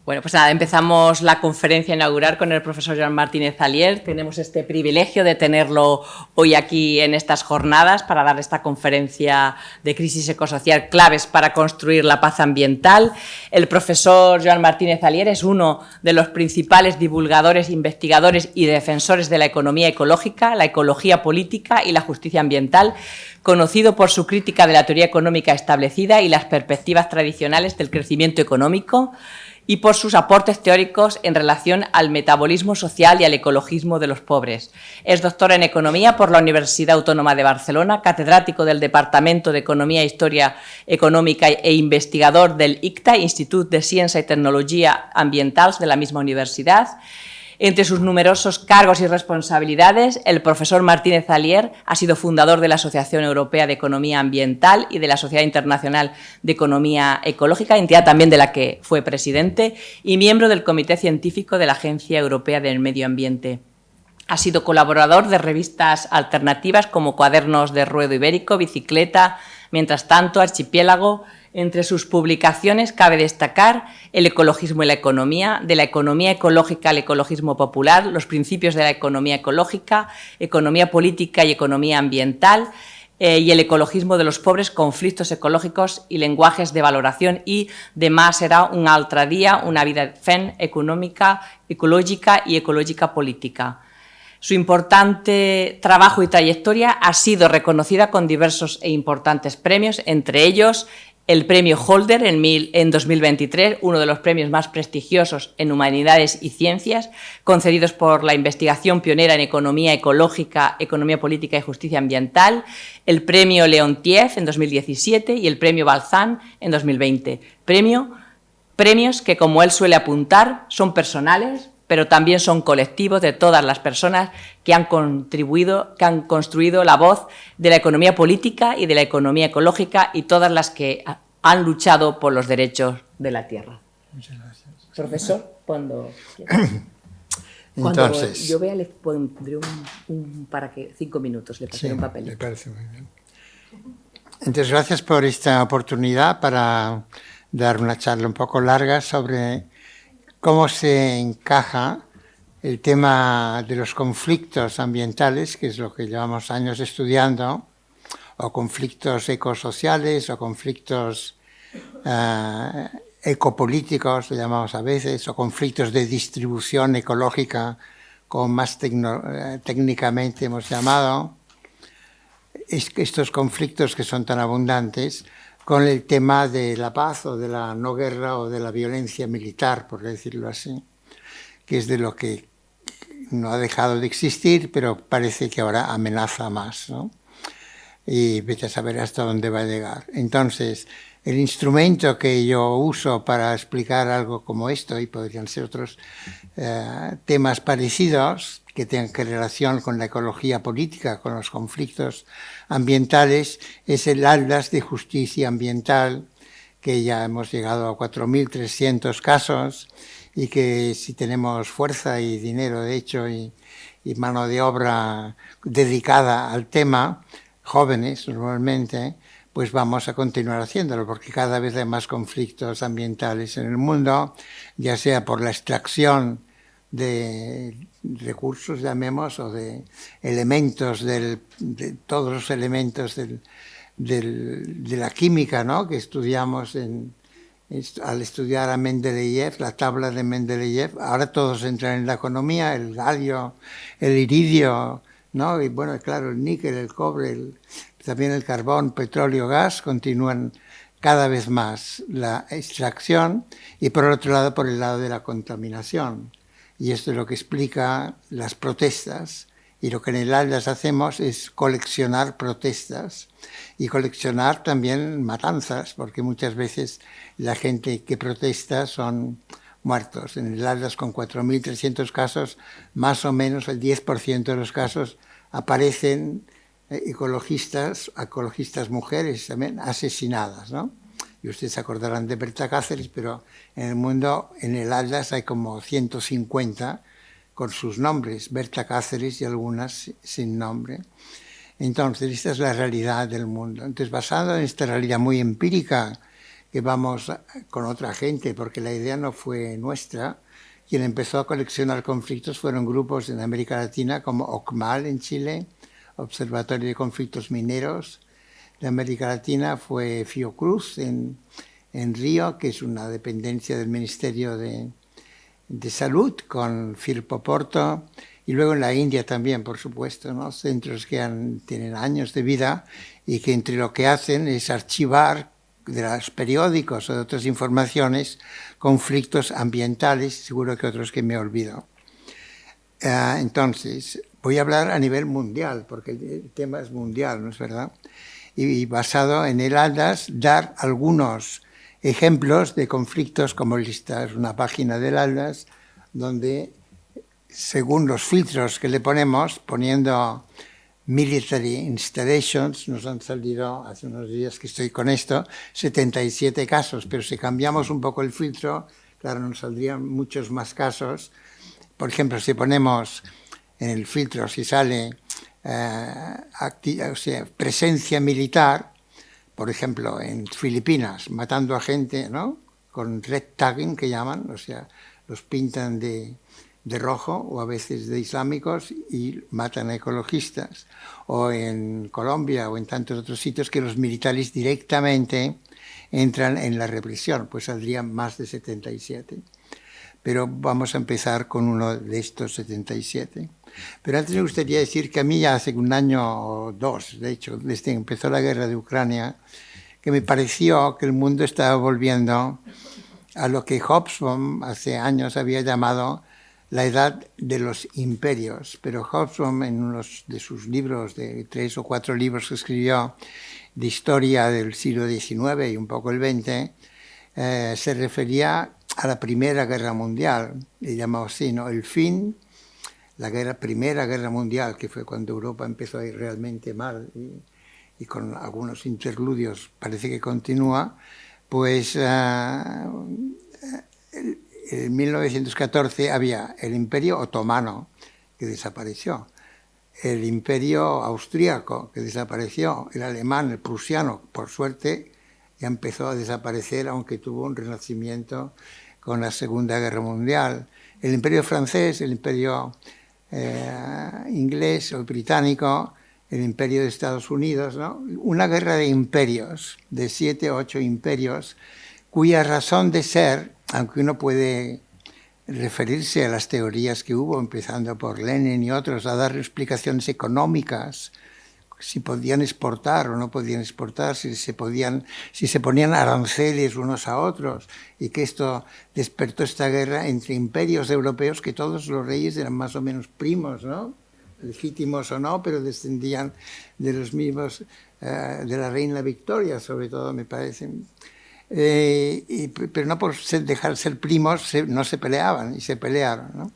Bueno, pues nada, empezamos la conferencia inaugural con el profesor Joan Martínez Alier. Tenemos este privilegio de tenerlo hoy aquí en estas jornadas para dar esta conferencia de crisis ecosocial, claves para construir la paz ambiental. El profesor Joan Martínez Alier es uno de los principales divulgadores, investigadores y defensores de la economía ecológica, la ecología política y la justicia ambiental, conocido por su crítica de la teoría económica establecida y las perspectivas tradicionales del crecimiento económico, y por sus aportes teóricos en relación al metabolismo social y al ecologismo de los pobres. Es doctor en Economía por la Universidad Autónoma de Barcelona, catedrático del Departamento de Economía e Historia Econòmica e investigador del ICTA, Institut de Ciència i Tecnologia Ambientals de la misma universidad. Entre sus numerosos cargos y responsabilidades, el profesor Martínez Alier ha sido fundador de la Asociación Europea de Economía Ambiental y de la Sociedad Internacional de Economía Ecológica, entidad también de la que fue presidente, y miembro del Comité Científico de la Agencia Europea del Medio Ambiente. Ha sido colaborador de revistas alternativas como Cuadernos de Ruedo Ibérico, Bicicleta, Mientras tanto, Archipiélago. Entre sus publicaciones cabe destacar El ecologismo y la economía, de la economía ecológica al ecologismo popular, los principios de la economía ecológica, economía política y economía ambiental, y el ecologismo de los pobres, conflictos ecológicos y lenguajes de valoración, y demás será un altre dia, una vida fent económica, ecológica y ecológica política. Su importante trabajo y trayectoria ha sido reconocida con diversos e importantes premios, entre ellos el premio Holder en 2023, uno de los premios más prestigiosos en humanidades y ciencias, concedidos por la investigación pionera en economía ecológica, economía política y justicia ambiental, el premio Leontief en 2017 y el premio Balzan en 2020. Premios que, como él suele apuntar, son personales, pero también son colectivos de todas las personas que han contribuido, que han construido la voz de la economía política y de la economía ecológica, y todas las que han luchado por los derechos de la tierra. Muchas gracias. Profesor, cuando Entonces, yo vea, le pondré para que 5 minutos, le pasaré un papel. Me parece muy bien. Entonces, gracias por esta oportunidad para dar una charla un poco larga sobre cómo se encaja el tema de los conflictos ambientales, que es lo que llevamos años estudiando, o conflictos ecosociales, o conflictos ecopolíticos, lo llamamos a veces, o conflictos de distribución ecológica, como más técnicamente hemos llamado, estos conflictos que son tan abundantes, con el tema de la paz o de la no guerra o de la violencia militar, por decirlo así, que es de lo que no ha dejado de existir, pero parece que ahora amenaza más, ¿no? Y vete a saber hasta dónde va a llegar. Entonces, el instrumento que yo uso para explicar algo como esto, y podrían ser otros temas parecidos, que tengan relación con la ecología política, con los conflictos ambientales, es el Atlas de Justicia Ambiental, que ya hemos llegado a 4.300 casos, y que si tenemos fuerza y dinero, de hecho, y mano de obra dedicada al tema, jóvenes normalmente, pues vamos a continuar haciéndolo, porque cada vez hay más conflictos ambientales en el mundo, ya sea por la extracción de recursos, llamemos, o de elementos, de todos los elementos de la química, ¿no?, que estudiamos al estudiar a Mendeleev, la tabla de Mendeleev. Ahora todos entran en la economía, el galio, el iridio, ¿no? Y bueno, claro, el níquel, el cobre, también el carbón, petróleo, gas, continúan cada vez más la extracción, y por otro lado, por el lado de la contaminación. Y esto es lo que explica las protestas, y lo que en el Atlas hacemos es coleccionar protestas y coleccionar también matanzas, porque muchas veces la gente que protesta son muertos. En el Atlas, con 4.300 casos, más o menos el 10% de los casos aparecen ecologistas mujeres también asesinadas, ¿no? Y ustedes se acordarán de Berta Cáceres, pero en el mundo, en el Atlas, hay como 150 con sus nombres, Berta Cáceres, y algunas sin nombre. Entonces, esta es la realidad del mundo. Entonces, basado en esta realidad muy empírica, que que vamos con otra gente, porque la idea no fue nuestra. Quien empezó a coleccionar conflictos fueron grupos en América Latina como OCMAL en Chile, Observatorio de Conflictos Mineros. De América Latina fue Fiocruz en Río, que es una dependencia del Ministerio de Salud, con Firpo Porto, y luego en la India también, por supuesto, ¿no? Centros que tienen años de vida y que entre lo que hacen es archivar de los periódicos o de otras informaciones conflictos ambientales, seguro que otros que me olvido. Entonces, voy a hablar a nivel mundial, porque el tema es mundial, ¿no es verdad? Y basado en el ALDAS, dar algunos ejemplos de conflictos, como esta es una página del ALDAS, donde según los filtros que le ponemos, poniendo military installations, nos han salido, hace unos días que estoy con esto, 77 casos, pero si cambiamos un poco el filtro, claro, nos saldrían muchos más casos. Por ejemplo, si ponemos en el filtro, si sale presencia militar, por ejemplo, en Filipinas, matando a gente, ¿no? Con red tagging, que llaman, o sea, los pintan de rojo o a veces de islámicos y matan a ecologistas. O en Colombia o en tantos otros sitios que los militares directamente entran en la represión, pues saldrían más de 77. Pero vamos a empezar con uno de estos 77. Pero antes me gustaría decir que a mí ya hace un año o dos, de hecho, desde que empezó la guerra de Ucrania, que me pareció que el mundo estaba volviendo a lo que Hobsbawm hace años había llamado la edad de los imperios. Pero Hobsbawm, en uno de sus libros, de 3 o 4 libros que escribió de historia del siglo XIX y un poco el XX, se refería a la Primera Guerra Mundial, le llamaba así, ¿no? El fin, Primera Guerra Mundial, que fue cuando Europa empezó a ir realmente mal y con algunos interludios parece que continúa, pues en 1914 había el Imperio Otomano, que desapareció, el Imperio Austríaco, que desapareció, el alemán, el prusiano, por suerte, ya empezó a desaparecer, aunque tuvo un renacimiento con la Segunda Guerra Mundial. El Imperio francés, el Imperio inglés o británico, el Imperio de Estados Unidos, ¿no? Una guerra de imperios, de 7 o 8 imperios, cuya razón de ser, aunque uno puede referirse a las teorías que hubo, empezando por Lenin y otros, a dar explicaciones económicas, si podían exportar o no podían exportar, si se ponían aranceles unos a otros, y que esto despertó esta guerra entre imperios europeos que todos los reyes eran más o menos primos, ¿no? Legítimos o no, pero descendían de los mismos, de la reina Victoria, sobre todo, me parece. Pero no por dejar ser primos, no se peleaban, y se pelearon, ¿no?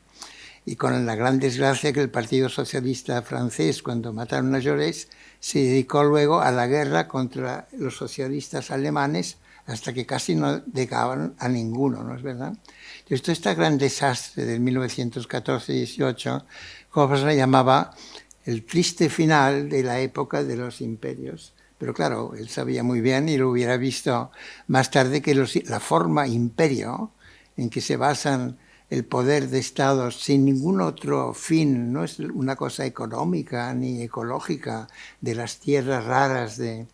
Y con la gran desgracia que el Partido Socialista francés, cuando mataron a Jaurès, se dedicó luego a la guerra contra los socialistas alemanes hasta que casi no dejaban a ninguno, ¿no es verdad? Entonces, todo este gran desastre del 1914-18, Hobbes le llamaba el triste final de la época de los imperios. Pero claro, él sabía muy bien y lo hubiera visto más tarde que la forma imperio en que se basan el poder de estados sin ningún otro fin, no es una cosa económica ni ecológica de las tierras raras de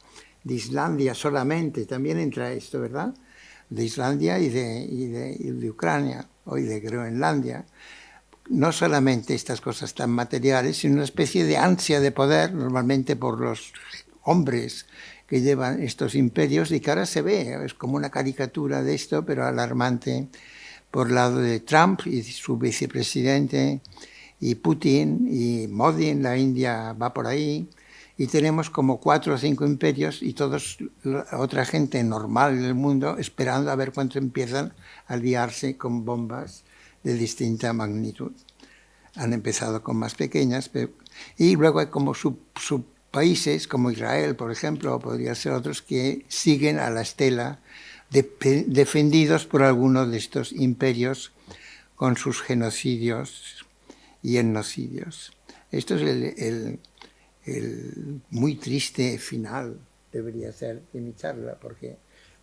Islandia solamente, también entra esto, ¿verdad? De Islandia y de Ucrania, o de Groenlandia. No solamente estas cosas tan materiales, sino una especie de ansia de poder, normalmente por los hombres que llevan estos imperios, y que ahora se ve, es como una caricatura de esto, pero alarmante, por lado de Trump y su vicepresidente, y Putin, y Modi en la India va por ahí, y tenemos como 4 o 5 imperios y todos, otra gente normal en el mundo, esperando a ver cuándo empiezan a liarse con bombas de distinta magnitud. Han empezado con más pequeñas, y luego hay como subpaíses, como Israel, por ejemplo, o podría ser otros, que siguen a la estela defendidos por algunos de estos imperios con sus genocidios y etnocidios. Esto es el muy triste final, debería ser, de mi charla, porque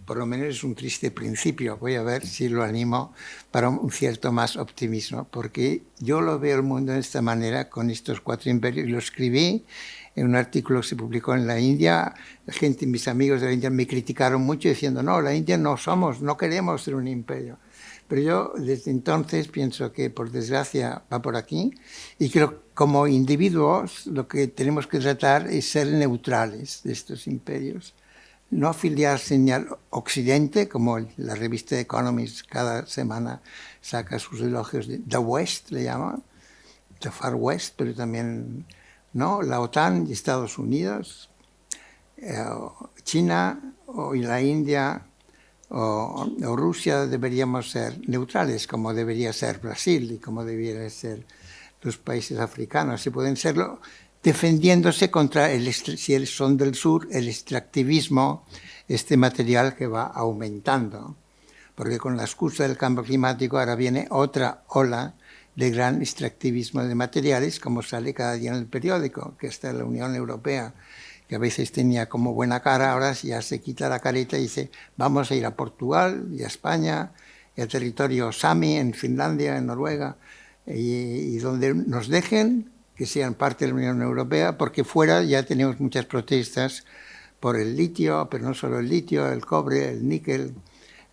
por lo menos es un triste principio. Voy a ver si lo animo para un cierto más optimismo, porque yo lo veo el mundo de esta manera, con estos 4 imperios, y lo escribí en un artículo que se publicó en la India. La gente, mis amigos de la India me criticaron mucho diciendo, no, la India no queremos ser un imperio. Pero yo desde entonces pienso que, por desgracia, va por aquí, y creo que como individuos lo que tenemos que tratar es ser neutrales de estos imperios. No afiliarse ni al Occidente, como la revista Economist cada semana saca sus elogios de The West, le llaman, The Far West, pero también no, la OTAN y Estados Unidos, China y la India o Rusia deberíamos ser neutrales, como debería ser Brasil y como deberían ser los países africanos. Si pueden serlo, defendiéndose contra, si son del sur, el extractivismo, este material que va aumentando. Porque con la excusa del cambio climático ahora viene otra ola de gran extractivismo de materiales, como sale cada día en el periódico, que está la Unión Europea, que a veces tenía como buena cara, ahora ya se quita la careta y dice, vamos a ir a Portugal y a España, y al territorio Sami, en Finlandia, en Noruega, y donde nos dejen que sean parte de la Unión Europea, porque fuera ya tenemos muchas protestas por el litio, pero no solo el litio, el cobre, el níquel,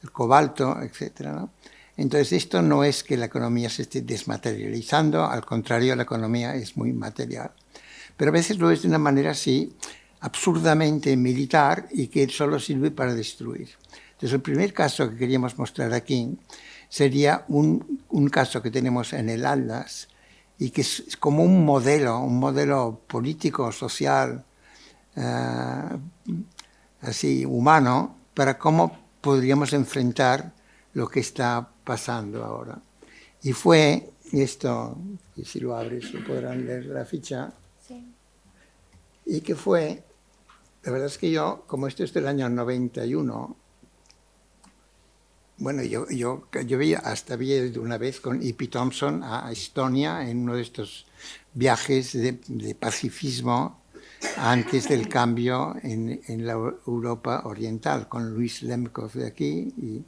el cobalto, etcétera, ¿no? Entonces, esto no es que la economía se esté desmaterializando, al contrario, la economía es muy material. Pero a veces lo es de una manera así, absurdamente militar, y que solo sirve para destruir. Entonces, el primer caso que queríamos mostrar aquí sería un caso que tenemos en el Atlas, y que es como un modelo político, social, así humano, para cómo podríamos enfrentar lo que está pasando ahora. Y fue esto, y si lo abres lo podrán leer la ficha, sí. Y que fue, la verdad es que yo, como esto es del año 91, bueno, yo hasta había ido una vez con E.P. Thompson a Estonia en uno de estos viajes de pacifismo antes del cambio en la Europa oriental, con Luis Lemkov de aquí y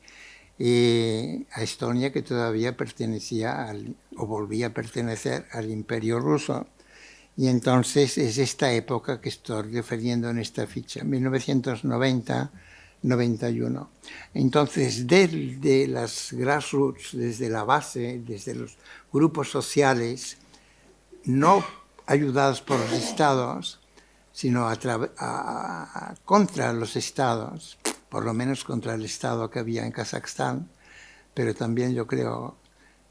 a Estonia, que todavía pertenecía o volvía a pertenecer al Imperio Ruso. Y entonces es esta época que estoy refiriendo en esta ficha, 1990-91. Entonces, desde las grassroots, desde la base, desde los grupos sociales, no ayudados por los estados, sino contra los estados, por lo menos contra el estado que había en Kazajstán, pero también yo creo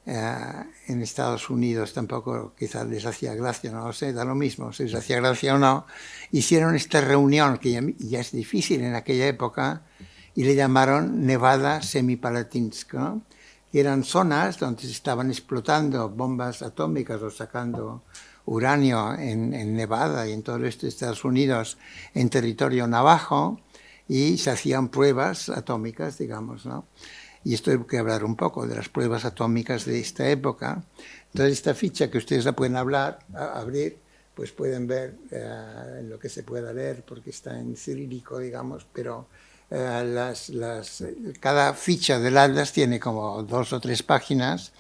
en Estados Unidos tampoco quizás les hacía gracia, no lo sé, da lo mismo, si les hacía gracia o no. Hicieron esta reunión que ya es difícil en aquella época y le llamaron Nevada Semipalatinsk, ¿no? Que eran zonas donde se estaban explotando bombas atómicas o sacando uranio en Nevada y en todo el este de Estados Unidos, en territorio navajo, y se hacían pruebas atómicas, digamos, ¿no? Y esto hay que hablar un poco de las pruebas atómicas de esta época. Entonces, esta ficha que ustedes la pueden abrir, pues pueden ver lo que se pueda leer, porque está en cirílico, digamos, pero cada ficha del Atlas tiene como 2 o 3 páginas,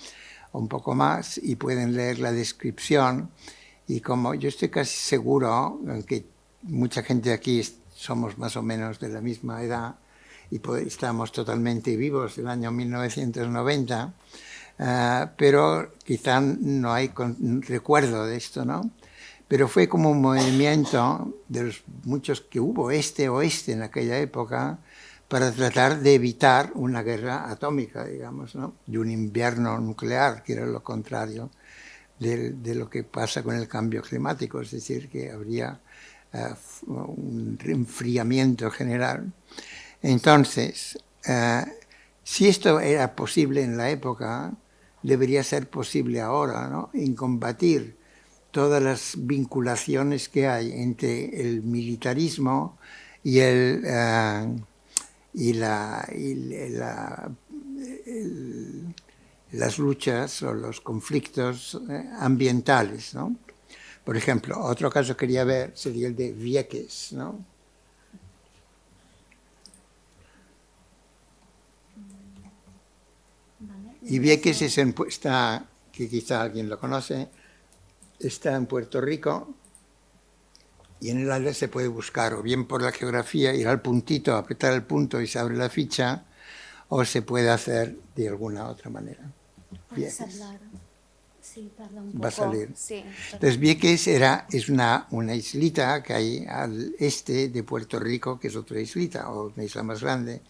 o un poco más, y pueden leer la descripción. Y como yo estoy casi seguro, aunque mucha gente aquí somos más o menos de la misma edad, y estamos totalmente vivos del año 1990, pero quizá no hay recuerdo de esto, ¿no? Pero fue como un movimiento de los muchos que hubo, este-oeste en aquella época, para tratar de evitar una guerra atómica, digamos, ¿no? Y un invierno nuclear, que era lo contrario de lo que pasa con el cambio climático, es decir, que habría un enfriamiento general. Entonces, si esto era posible en la época, debería ser posible ahora, ¿no? En combatir todas las vinculaciones que hay entre el militarismo y las luchas o los conflictos ambientales, ¿no? Por ejemplo, otro caso que quería ver sería el de Vieques, ¿no? Y Vieques está, que quizá alguien lo conoce, está en Puerto Rico y en el área se puede buscar o bien por la geografía, ir al puntito, apretar el punto y se abre la ficha, o se puede hacer de alguna otra manera. Vieques. Sí, tarda un poco. Va a salir. Sí, Entonces Vieques es una islita que hay al este de Puerto Rico, que es otra islita, o una isla más grande,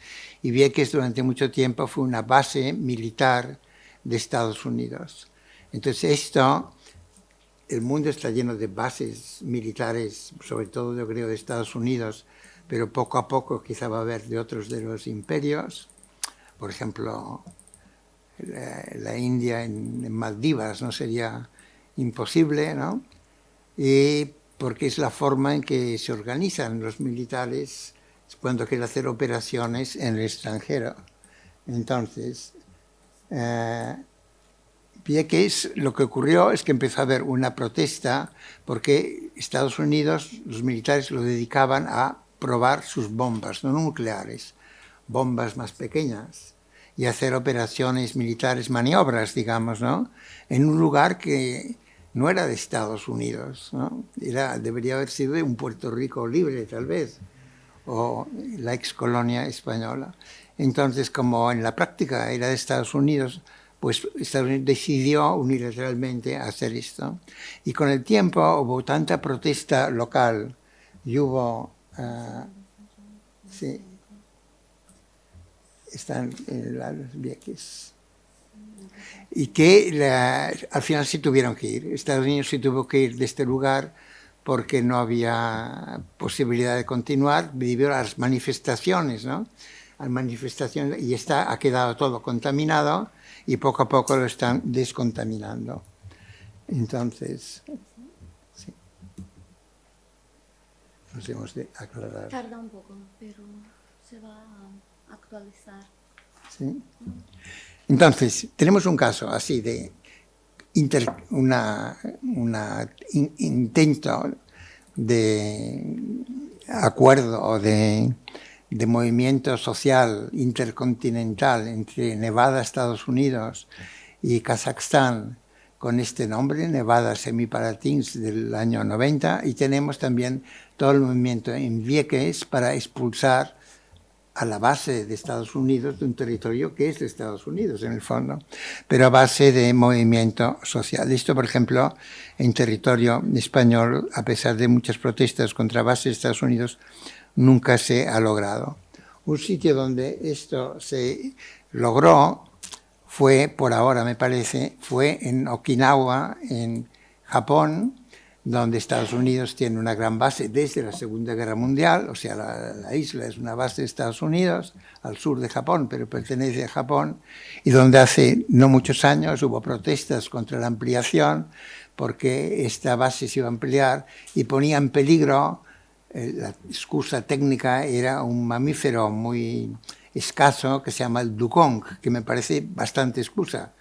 y Vieques durante mucho tiempo fue una base militar de Estados Unidos. Entonces el mundo está lleno de bases militares, sobre todo yo creo de Estados Unidos, pero poco a poco quizá va a haber de otros de los imperios, por ejemplo, la India en Maldivas no sería imposible, ¿no? Y porque es la forma en que se organizan los militares cuando quieren hacer operaciones en el extranjero. Entonces, Vieques, lo que ocurrió es que empezó a haber una protesta porque Estados Unidos, los militares lo dedicaban a probar sus bombas, no nucleares, bombas más pequeñas, y hacer operaciones militares, maniobras, digamos, ¿no? En un lugar que no era de Estados Unidos, ¿no? Debería haber sido de un Puerto Rico libre, tal vez, o la ex colonia española. Entonces, como en la práctica era de Estados Unidos, pues Estados Unidos decidió unilateralmente hacer esto. Y con el tiempo hubo tanta protesta local y hubo... sí, están en los Vieques. Y que al final sí tuvieron que ir. Estados Unidos sí tuvo que ir de este lugar porque no había posibilidad de continuar debido a las manifestaciones, ¿no? Las manifestaciones, y ha quedado todo contaminado y poco a poco lo están descontaminando. Entonces, sí. Nos hemos de aclarar. Tarda un poco, pero se va a actualizar. ¿Sí? Entonces, tenemos un caso así de intento de acuerdo o de movimiento social intercontinental entre Nevada, Estados Unidos y Kazajstán con este nombre, Nevada Semipalatinsk del año 90, y tenemos también todo el movimiento en Vieques para expulsar a la base de Estados Unidos de un territorio que es de Estados Unidos, en el fondo, pero a base de movimiento social. Esto, por ejemplo, en territorio español, a pesar de muchas protestas contra bases de Estados Unidos, nunca se ha logrado. Un sitio donde esto se logró fue, por ahora me parece, fue en Okinawa, en Japón, donde Estados Unidos tiene una gran base desde la Segunda Guerra Mundial, o sea, la isla es una base de Estados Unidos, al sur de Japón, pero pertenece a Japón, y donde hace no muchos años hubo protestas contra la ampliación, porque esta base se iba a ampliar y ponía en peligro, la excusa técnica era un mamífero muy escaso que se llama el dugong, que me parece bastante excusa.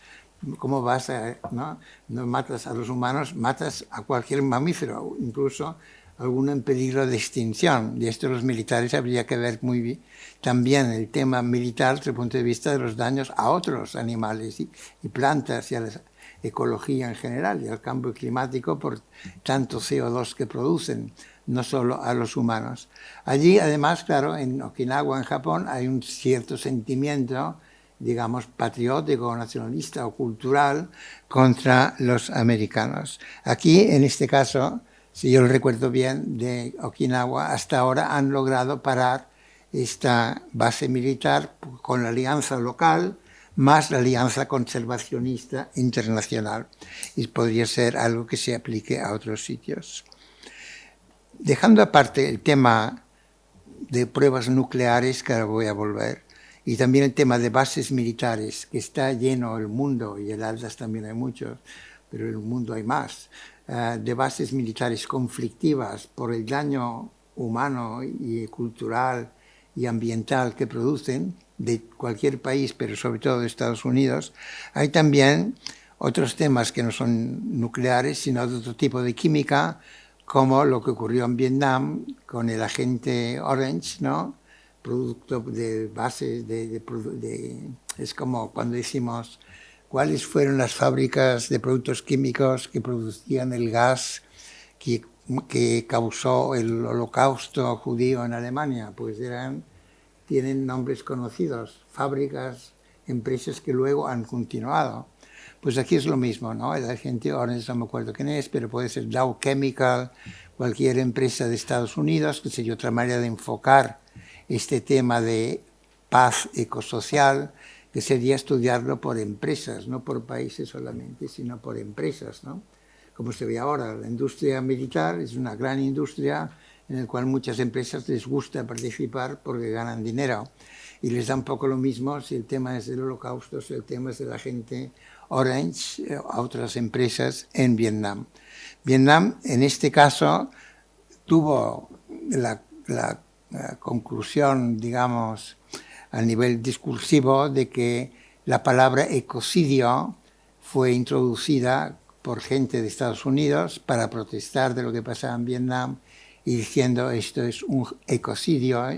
¿Cómo vas a, no matas a los humanos, matas a cualquier mamífero, incluso alguno en peligro de extinción? Y esto los militares habría que ver muy bien. También el tema militar desde el punto de vista de los daños a otros animales y plantas y a la ecología en general y al cambio climático por tanto CO2 que producen, no solo a los humanos. Allí, además, claro, en Okinawa, en Japón, hay un cierto sentimiento, digamos, patriótico, nacionalista o cultural contra los americanos. Aquí, en este caso, si yo lo recuerdo bien, de Okinawa, hasta ahora han logrado parar esta base militar con la alianza local más la alianza conservacionista internacional. Y podría ser algo que se aplique a otros sitios. Dejando aparte el tema de pruebas nucleares, que ahora voy a volver, y también el tema de bases militares, que está lleno el mundo, y en Atlas también hay muchos, pero en el mundo hay más, de bases militares conflictivas por el daño humano y cultural y ambiental que producen de cualquier país, pero sobre todo de Estados Unidos. Hay también otros temas que no son nucleares, sino de otro tipo de química, como lo que ocurrió en Vietnam con el agente Orange, ¿no? Producto de bases es como cuando decimos cuáles fueron las fábricas de productos químicos que producían el gas que causó el holocausto judío en Alemania. Pues tienen nombres conocidos, fábricas, empresas que luego han continuado. Pues aquí es lo mismo, ¿no? La gente, ahora no me acuerdo quién es, pero puede ser Dow Chemical, cualquier empresa de Estados Unidos, que sería otra manera de enfocar este tema de paz ecosocial, que sería estudiarlo por empresas, no por países solamente, sino por empresas, ¿no? Como se ve ahora, la industria militar es una gran industria en la cual muchas empresas les gusta participar porque ganan dinero. Y les da un poco lo mismo si el tema es del holocausto, si el tema es de la gente Orange, a otras empresas en Vietnam. Vietnam, en este caso, tuvo la conclusión, digamos, a nivel discursivo, de que la palabra ecocidio fue introducida por gente de Estados Unidos para protestar de lo que pasaba en Vietnam y diciendo esto es un ecocidio.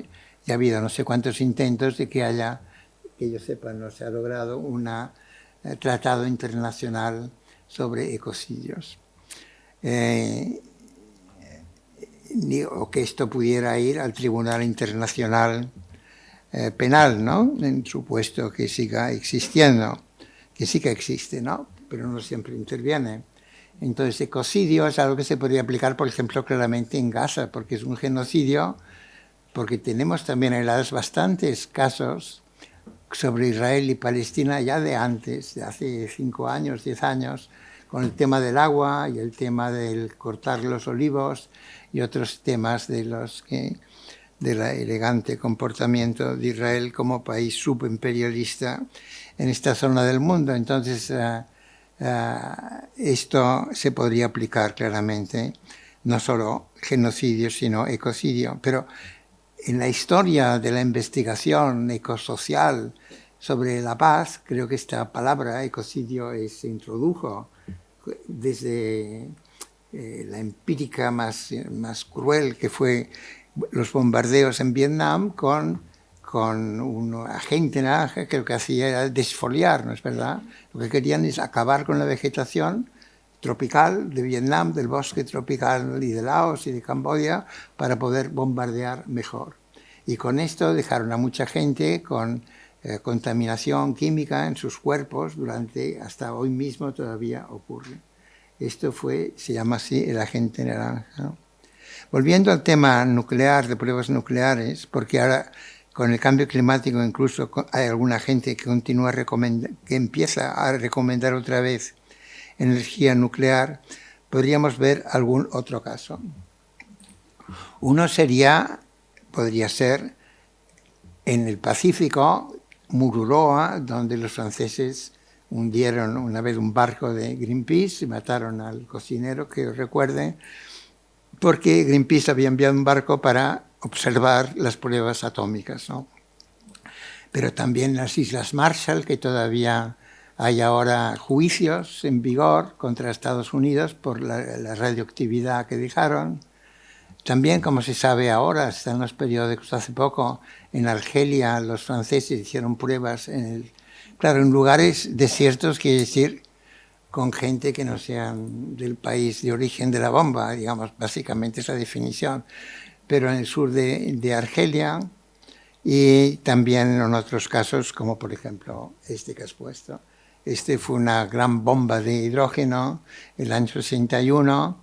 Ya ha habido no sé cuántos intentos de que haya, que yo sepa, no se ha logrado un tratado internacional sobre ecocidios. O que esto pudiera ir al Tribunal Internacional Penal, ¿no? En supuesto que siga existiendo, que sí que existe, ¿no? Pero no siempre interviene. Entonces, ecocidio es algo que se podría aplicar, por ejemplo, claramente en Gaza, porque es un genocidio, porque tenemos también helados bastantes casos sobre Israel y Palestina ya de antes, de hace 5 años, 10 años, con el tema del agua y el tema del cortar los olivos y otros temas del elegante comportamiento de Israel como país subimperialista en esta zona del mundo. Entonces, esto se podría aplicar claramente, no solo genocidio, sino ecocidio. Pero en la historia de la investigación ecosocial sobre la paz, creo que esta palabra ecocidio se introdujo desde la empírica más cruel, que fue los bombardeos en Vietnam con un agente naranja que lo que hacía era desfoliar, ¿no es verdad? Lo que querían es acabar con la vegetación tropical de Vietnam, del bosque tropical y de Laos y de Camboya, para poder bombardear mejor. Y con esto dejaron a mucha gente con contaminación química en sus cuerpos hasta hoy mismo todavía ocurre. Esto se llama así el agente naranja, ¿no? Volviendo al tema nuclear, de pruebas nucleares, porque ahora con el cambio climático incluso hay alguna gente que que empieza a recomendar otra vez energía nuclear, podríamos ver algún otro caso. Uno podría ser en el Pacífico, Mururoa, donde los franceses hundieron una vez un barco de Greenpeace y mataron al cocinero, que recuerden, porque Greenpeace había enviado un barco para observar las pruebas atómicas, ¿no? Pero también en las Islas Marshall, que todavía hay ahora juicios en vigor contra Estados Unidos por la radioactividad que dejaron. También, como se sabe ahora, está en los periódicos hace poco, en Argelia los franceses hicieron pruebas en lugares desiertos, quiere decir con gente que no sean del país de origen de la bomba, digamos, básicamente esa definición, pero en el sur de Argelia y también en otros casos, como por ejemplo este que has puesto. Este fue una gran bomba de hidrógeno el año 61,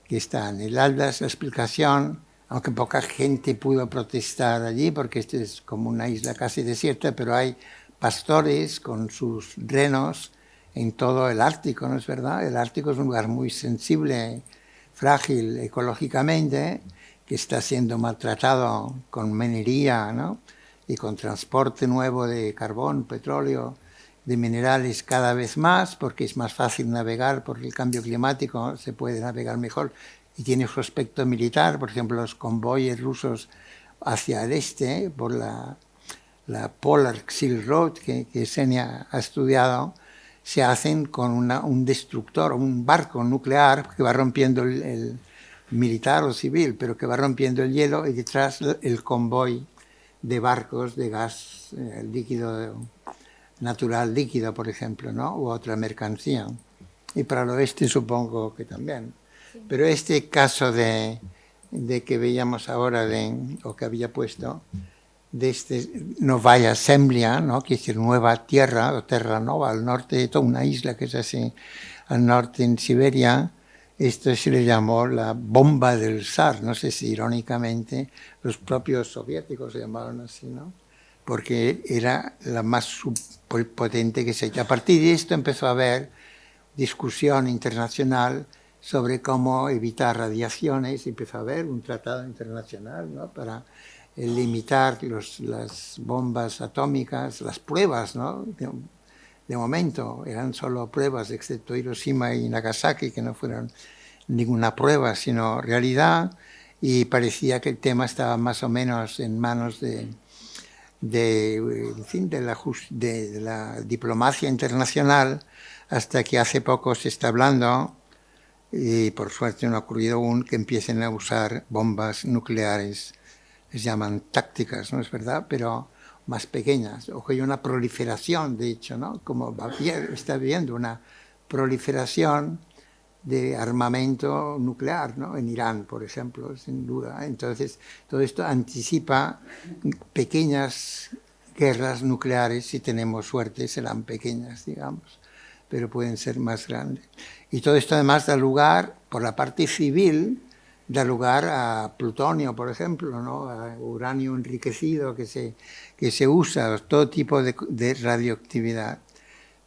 que está en el Atlas, la explicación, aunque poca gente pudo protestar allí, porque este es como una isla casi desierta, pero hay pastores con sus renos en todo el Ártico, ¿no es verdad? El Ártico es un lugar muy sensible, frágil ecológicamente, que está siendo maltratado con minería, ¿no? Y con transporte nuevo de carbón, petróleo, de minerales cada vez más, porque es más fácil navegar, porque el cambio climático se puede navegar mejor y tiene su aspecto militar. Por ejemplo, los convoyes rusos hacia el este, por la Polar Silk Road, que Xenia ha estudiado, se hacen con un destructor, un barco nuclear que va rompiendo el militar o civil, pero que va rompiendo el hielo, y detrás el convoy de barcos de gas líquido natural líquido, por ejemplo, ¿no? U otra mercancía. Y para el oeste supongo que también. Sí. Pero este caso de que veíamos ahora, o que había puesto, de este Novaya Zemlya, ¿no? Que es decir, nueva tierra, o Terra Nova, al norte de toda una isla que es así, al norte en Siberia. Esto se le llamó la bomba del zar, no sé si irónicamente los propios soviéticos se llamaron así, ¿no? Porque era la más potente que se ha hecho. A partir de esto empezó a haber discusión internacional sobre cómo evitar radiaciones, empezó a haber un tratado internacional, ¿no? Para limitar las bombas atómicas, las pruebas, ¿no? De momento eran solo pruebas, excepto Hiroshima y Nagasaki, que no fueron ninguna prueba, sino realidad, y parecía que el tema estaba más o menos en manos de la diplomacia internacional, hasta que hace poco se está hablando, y por suerte no ha ocurrido aún, que empiecen a usar bombas nucleares, les llaman tácticas, ¿no es verdad?, pero más pequeñas, o que hay una proliferación, de hecho, ¿no? Como está viendo una proliferación de armamento nuclear, ¿no? En Irán, por ejemplo, sin duda. Entonces, todo esto anticipa pequeñas guerras nucleares, si tenemos suerte, serán pequeñas, digamos, pero pueden ser más grandes. Y todo esto además da lugar, por la parte civil, da lugar a plutonio, por ejemplo, ¿no? A uranio enriquecido que se usa, todo tipo de radioactividad.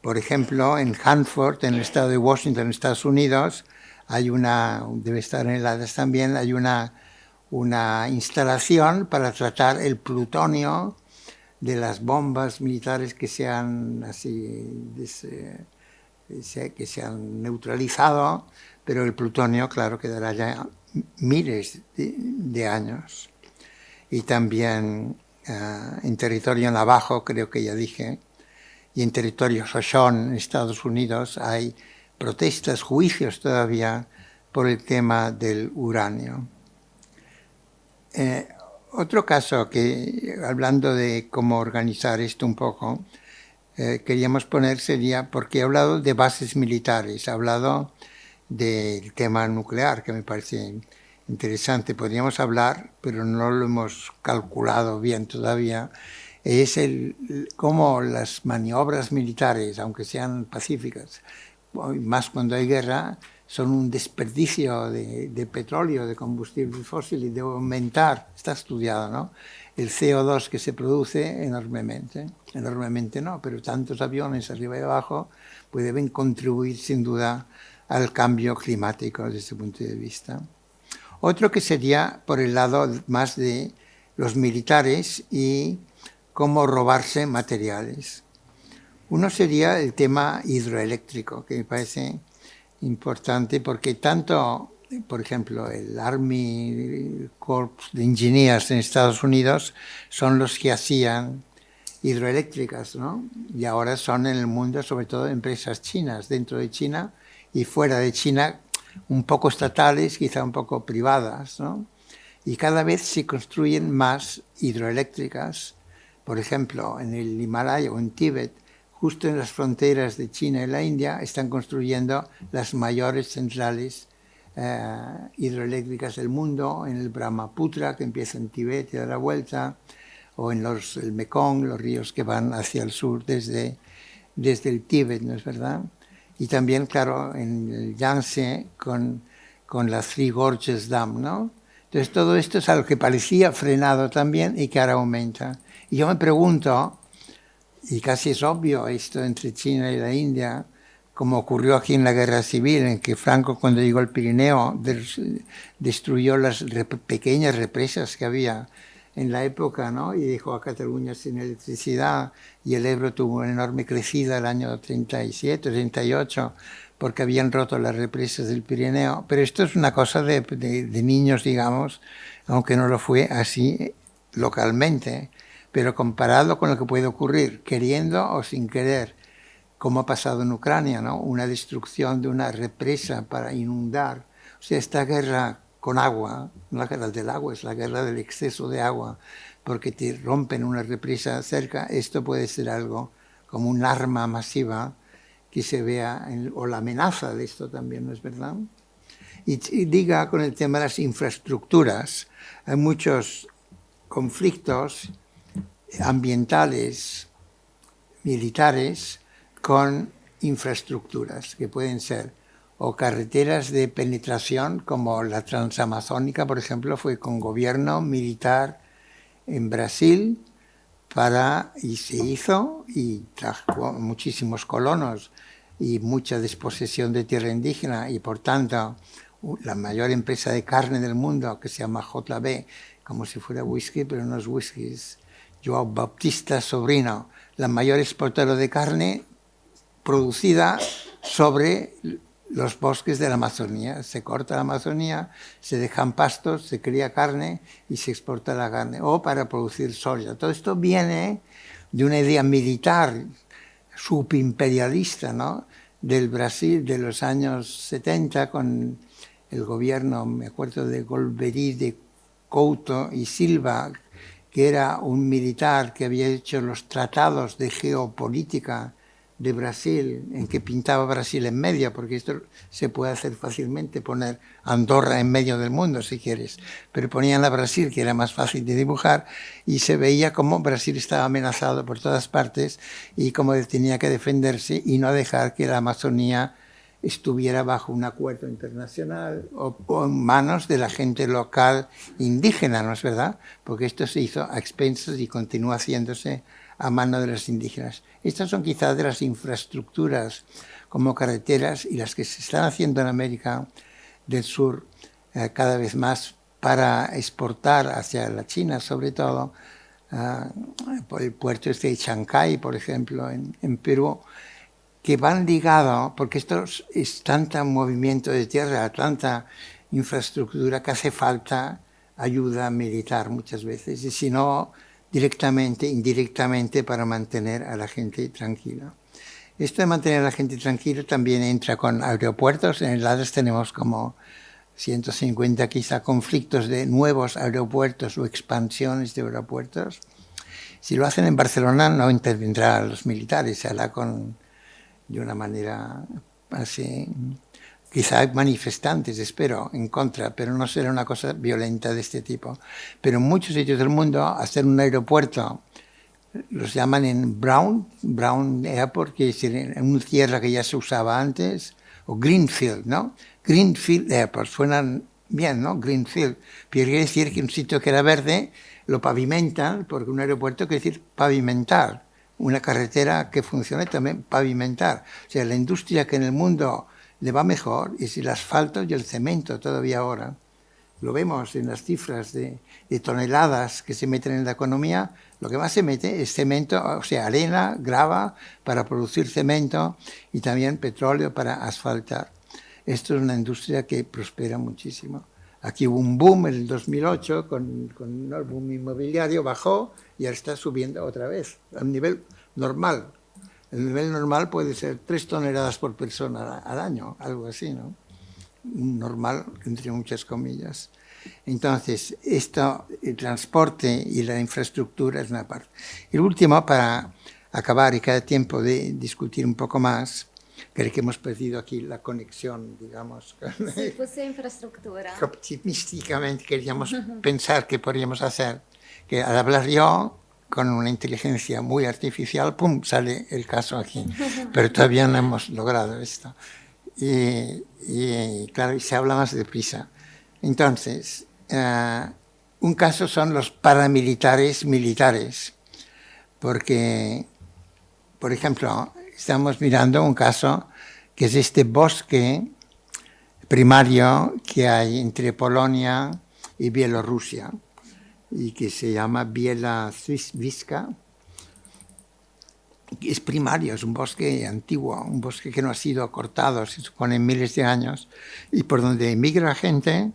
Por ejemplo, en Hanford, en el estado de Washington, en Estados Unidos, hay debe estar en el Hades también, hay una instalación para tratar el plutonio de las bombas militares que se han neutralizado, pero el plutonio, claro, quedará ya miles de años. Y también en territorio navajo, creo que ya dije, y en territorio Shoshone, en Estados Unidos, hay protestas, juicios todavía por el tema del uranio. Otro caso que, hablando de cómo organizar esto un poco, queríamos poner sería, porque he hablado de bases militares, he hablado del tema nuclear, que me parece interesante. Podríamos hablar, pero no lo hemos calculado bien todavía, es cómo las maniobras militares, aunque sean pacíficas, más cuando hay guerra, son un desperdicio de petróleo, de combustibles fósiles, y debe aumentar, está estudiado, ¿no?, el CO2 que se produce enormemente no, pero tantos aviones arriba y abajo pues deben contribuir sin duda al cambio climático desde ese punto de vista. Otro que sería por el lado más de los militares y cómo robarse materiales. Uno sería el tema hidroeléctrico, que me parece importante porque tanto, por ejemplo, el Army Corps de Engineers en Estados Unidos son los que hacían hidroeléctricas, ¿no? Y ahora son en el mundo sobre todo empresas chinas, dentro de China y fuera de China, un poco estatales, quizá un poco privadas, ¿no? Y cada vez se construyen más hidroeléctricas. Por ejemplo, en el Himalaya o en Tíbet, justo en las fronteras de China y la India, están construyendo las mayores centrales hidroeléctricas del mundo, en el Brahmaputra, que empieza en Tíbet y da la vuelta, o en el Mekong, los ríos que van hacia el sur desde el Tíbet, ¿no es verdad? Y también, claro, en el Yangtze con la Three Gorges Dam, ¿no? Entonces, todo esto es algo que parecía frenado también y que ahora aumenta. Y yo me pregunto, y casi es obvio esto entre China y la India, como ocurrió aquí en la Guerra Civil, en que Franco, cuando llegó al Pirineo, destruyó las pequeñas represas que había en la época, ¿no? Y dejó a Cataluña sin electricidad, y el Ebro tuvo una enorme crecida el año 37, 38, porque habían roto las represas del Pirineo. Pero esto es una cosa de niños, digamos, aunque no lo fue así localmente, pero comparado con lo que puede ocurrir, queriendo o sin querer, como ha pasado en Ucrania, ¿no? Una destrucción de una represa para inundar. O sea, esta guerra con agua, no la guerra del agua, es la guerra del exceso de agua, porque te rompen una represa cerca. Esto puede ser algo como un arma masiva que se vea, o la amenaza de esto también, ¿no es verdad? Y diga con el tema de las infraestructuras, hay muchos conflictos ambientales, militares, con infraestructuras que pueden ser o carreteras de penetración, como la transamazónica, por ejemplo, fue con gobierno militar en Brasil, y se hizo y trajo muchísimos colonos y mucha desposesión de tierra indígena, y por tanto la mayor empresa de carne del mundo, que se llama JB, como si fuera whisky, pero no es whisky, es João Baptista Sobrino, la mayor exportadora de carne producida sobre los bosques de la Amazonía. Se corta la Amazonía, se dejan pastos, se cría carne y se exporta la carne, o para producir soya. Todo esto viene de una idea militar subimperialista, ¿no?, del Brasil de los años 70, con el gobierno, me acuerdo, de Golbery, de Couto y Silva, que era un militar que había hecho los tratados de geopolítica de Brasil, en que pintaba Brasil en medio, porque esto se puede hacer fácilmente, poner Andorra en medio del mundo si quieres, pero ponían a Brasil, que era más fácil de dibujar, y se veía como Brasil estaba amenazado por todas partes y cómo tenía que defenderse y no dejar que la Amazonía estuviera bajo un acuerdo internacional o en manos de la gente local indígena, ¿no es verdad? Porque esto se hizo a expensas y continúa haciéndose a mano de los indígenas. Estas son quizás de las infraestructuras como carreteras y las que se están haciendo en América del Sur cada vez más para exportar hacia la China, sobre todo por el puerto de Chancay, por ejemplo, en Perú, que van ligados, porque esto es tanto movimiento de tierra, tanta infraestructura, que hace falta ayuda militar muchas veces, y si no, directamente, indirectamente, para mantener a la gente tranquila. Esto de mantener a la gente tranquila también entra con aeropuertos. En el Ladas tenemos como 150 quizá conflictos de nuevos aeropuertos o expansiones de aeropuertos. Si lo hacen en Barcelona no intervendrán los militares, se hará de una manera así. Quizá hay manifestantes, espero, en contra, pero no será una cosa violenta de este tipo. Pero en muchos sitios del mundo, hacer un aeropuerto, los llaman en Brown Airport, que es en una tierra que ya se usaba antes, o Greenfield, ¿no? Greenfield Airport, suenan bien, ¿no? Greenfield. Pero quiere decir que un sitio que era verde lo pavimentan, porque un aeropuerto quiere decir pavimentar. Una carretera que funcione también pavimentar. O sea, la industria que en el mundo le va mejor es el asfalto y el cemento todavía ahora. Lo vemos en las cifras de toneladas que se meten en la economía. Lo que más se mete es cemento, o sea, arena, grava para producir cemento y también petróleo para asfaltar. Esto es una industria que prospera muchísimo. Aquí hubo un boom en el 2008 con el boom inmobiliario, bajó y ahora está subiendo otra vez a un nivel normal. El nivel normal puede ser 3 toneladas por persona al año, algo así, ¿no? Normal, entre muchas comillas. Entonces, el transporte y la infraestructura es una parte. El último, para acabar y cada tiempo de discutir un poco más, creo que hemos perdido aquí la conexión, digamos. Sí, pues infraestructura. Optimísticamente queríamos pensar qué podríamos hacer, que al hablar yo, con una inteligencia muy artificial, ¡pum!, sale el caso aquí. Pero todavía no hemos logrado esto. Y claro, se habla más deprisa. Entonces, un caso son los paramilitares militares, porque, por ejemplo, estamos mirando un caso que es este bosque primario que hay entre Polonia y Bielorrusia, y que se llama Bielawiska. Es primario, es un bosque antiguo, un bosque que no ha sido cortado, se supone, en miles de años, y por donde emigra gente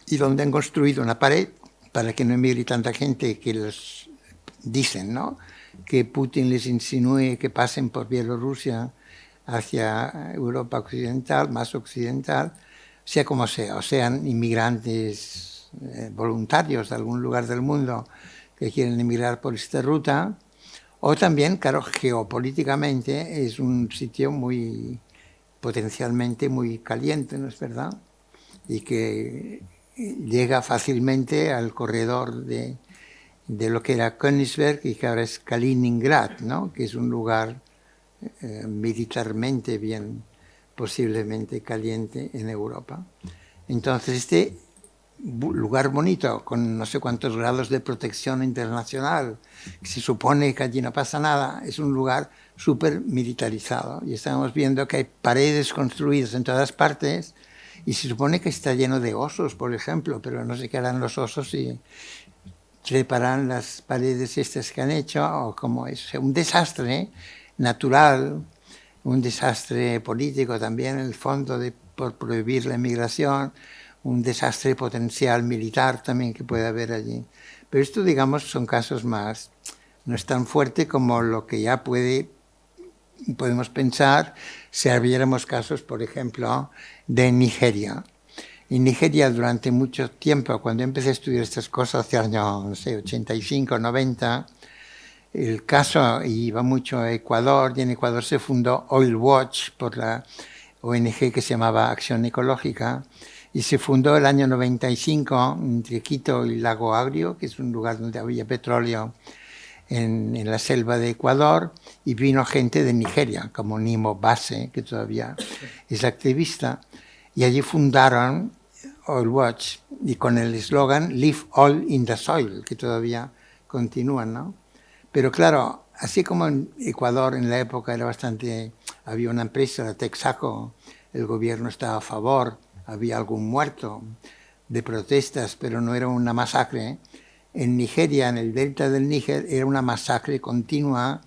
y donde han construido una pared para que no emigre tanta gente, que los dicen, ¿no?, que Putin les insinúe que pasen por Bielorrusia hacia Europa occidental, más occidental, sea como sea, o sean inmigrantes voluntarios de algún lugar del mundo que quieren emigrar por esta ruta, O también, claro, geopolíticamente es un sitio muy potencialmente muy caliente, ¿no es verdad? Y que llega fácilmente al corredor de lo que era Königsberg y que ahora es Kaliningrad, ¿no? Que es un lugar militarmente bien, posiblemente caliente en Europa. Entonces, este lugar bonito, con no sé cuántos grados de protección internacional, que se supone que allí no pasa nada, es un lugar súper militarizado. Y estamos viendo que hay paredes construidas en todas partes y se supone que está lleno de osos, por ejemplo, pero no sé qué harán los osos si treparán las paredes estas que han hecho o como es. O sea, un desastre natural, un desastre político también, en el fondo, por prohibir la inmigración, un desastre potencial militar también que puede haber allí. Pero esto, digamos, son casos más, no es tan fuerte como lo que ya podemos pensar si abriéramos casos, por ejemplo, de Nigeria. En Nigeria, durante mucho tiempo, cuando empecé a estudiar estas cosas, hacia el año, no sé, 85, 90, el caso iba mucho a Ecuador, y en Ecuador se fundó Oil Watch por la ONG que se llamaba Acción Ecológica, y se fundó el año 95 entre Quito y Lago Agrio, que es un lugar donde había petróleo en la selva de Ecuador, y vino gente de Nigeria, como Nimo Base, que todavía es activista, y allí fundaron Oil Watch, y con el eslogan Leave Oil in the Soil, que todavía continúan, ¿no? Pero claro, así como en Ecuador en la época era había una empresa, la Texaco, el gobierno estaba a favor, había algún muerto de protestas, pero no era una masacre. En Nigeria, en el delta del Níger, era una masacre continua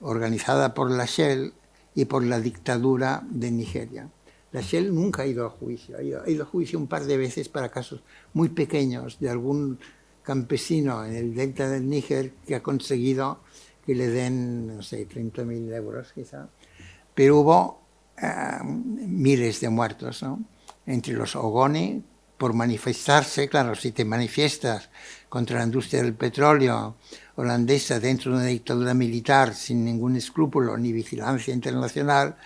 organizada por la Shell y por la dictadura de Nigeria. La Shell nunca ha ido a juicio, ha ido a juicio un par de veces para casos muy pequeños de algún campesino en el delta del Níger que ha conseguido que le den, no sé, 30.000 euros quizá. Pero hubo miles de muertos, ¿no? Entre los Ogoni, por manifestarse, claro, si te manifiestas contra la industria del petróleo holandesa dentro de una dictadura militar sin ningún escrúpulo ni vigilancia internacional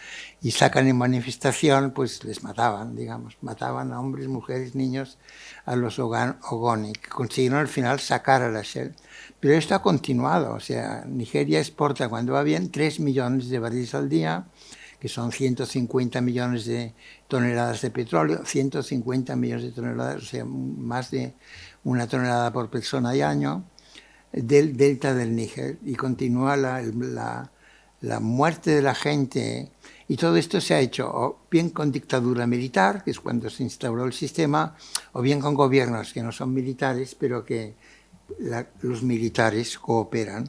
y sacan en manifestación, pues les mataban, digamos, mataban a hombres, mujeres, niños, a los Ogoni, que consiguieron al final sacar a la Shell. Pero esto ha continuado, o sea, Nigeria exporta cuando va bien 3 millones de barriles al día, que son 150 millones de toneladas de petróleo, 150 millones de toneladas, o sea, más de 1 tonelada por persona y año, del delta del Níger, y continúa la muerte de la gente, y todo esto se ha hecho o bien con dictadura militar, que es cuando se instauró el sistema, o bien con gobiernos que no son militares, pero que los militares cooperan.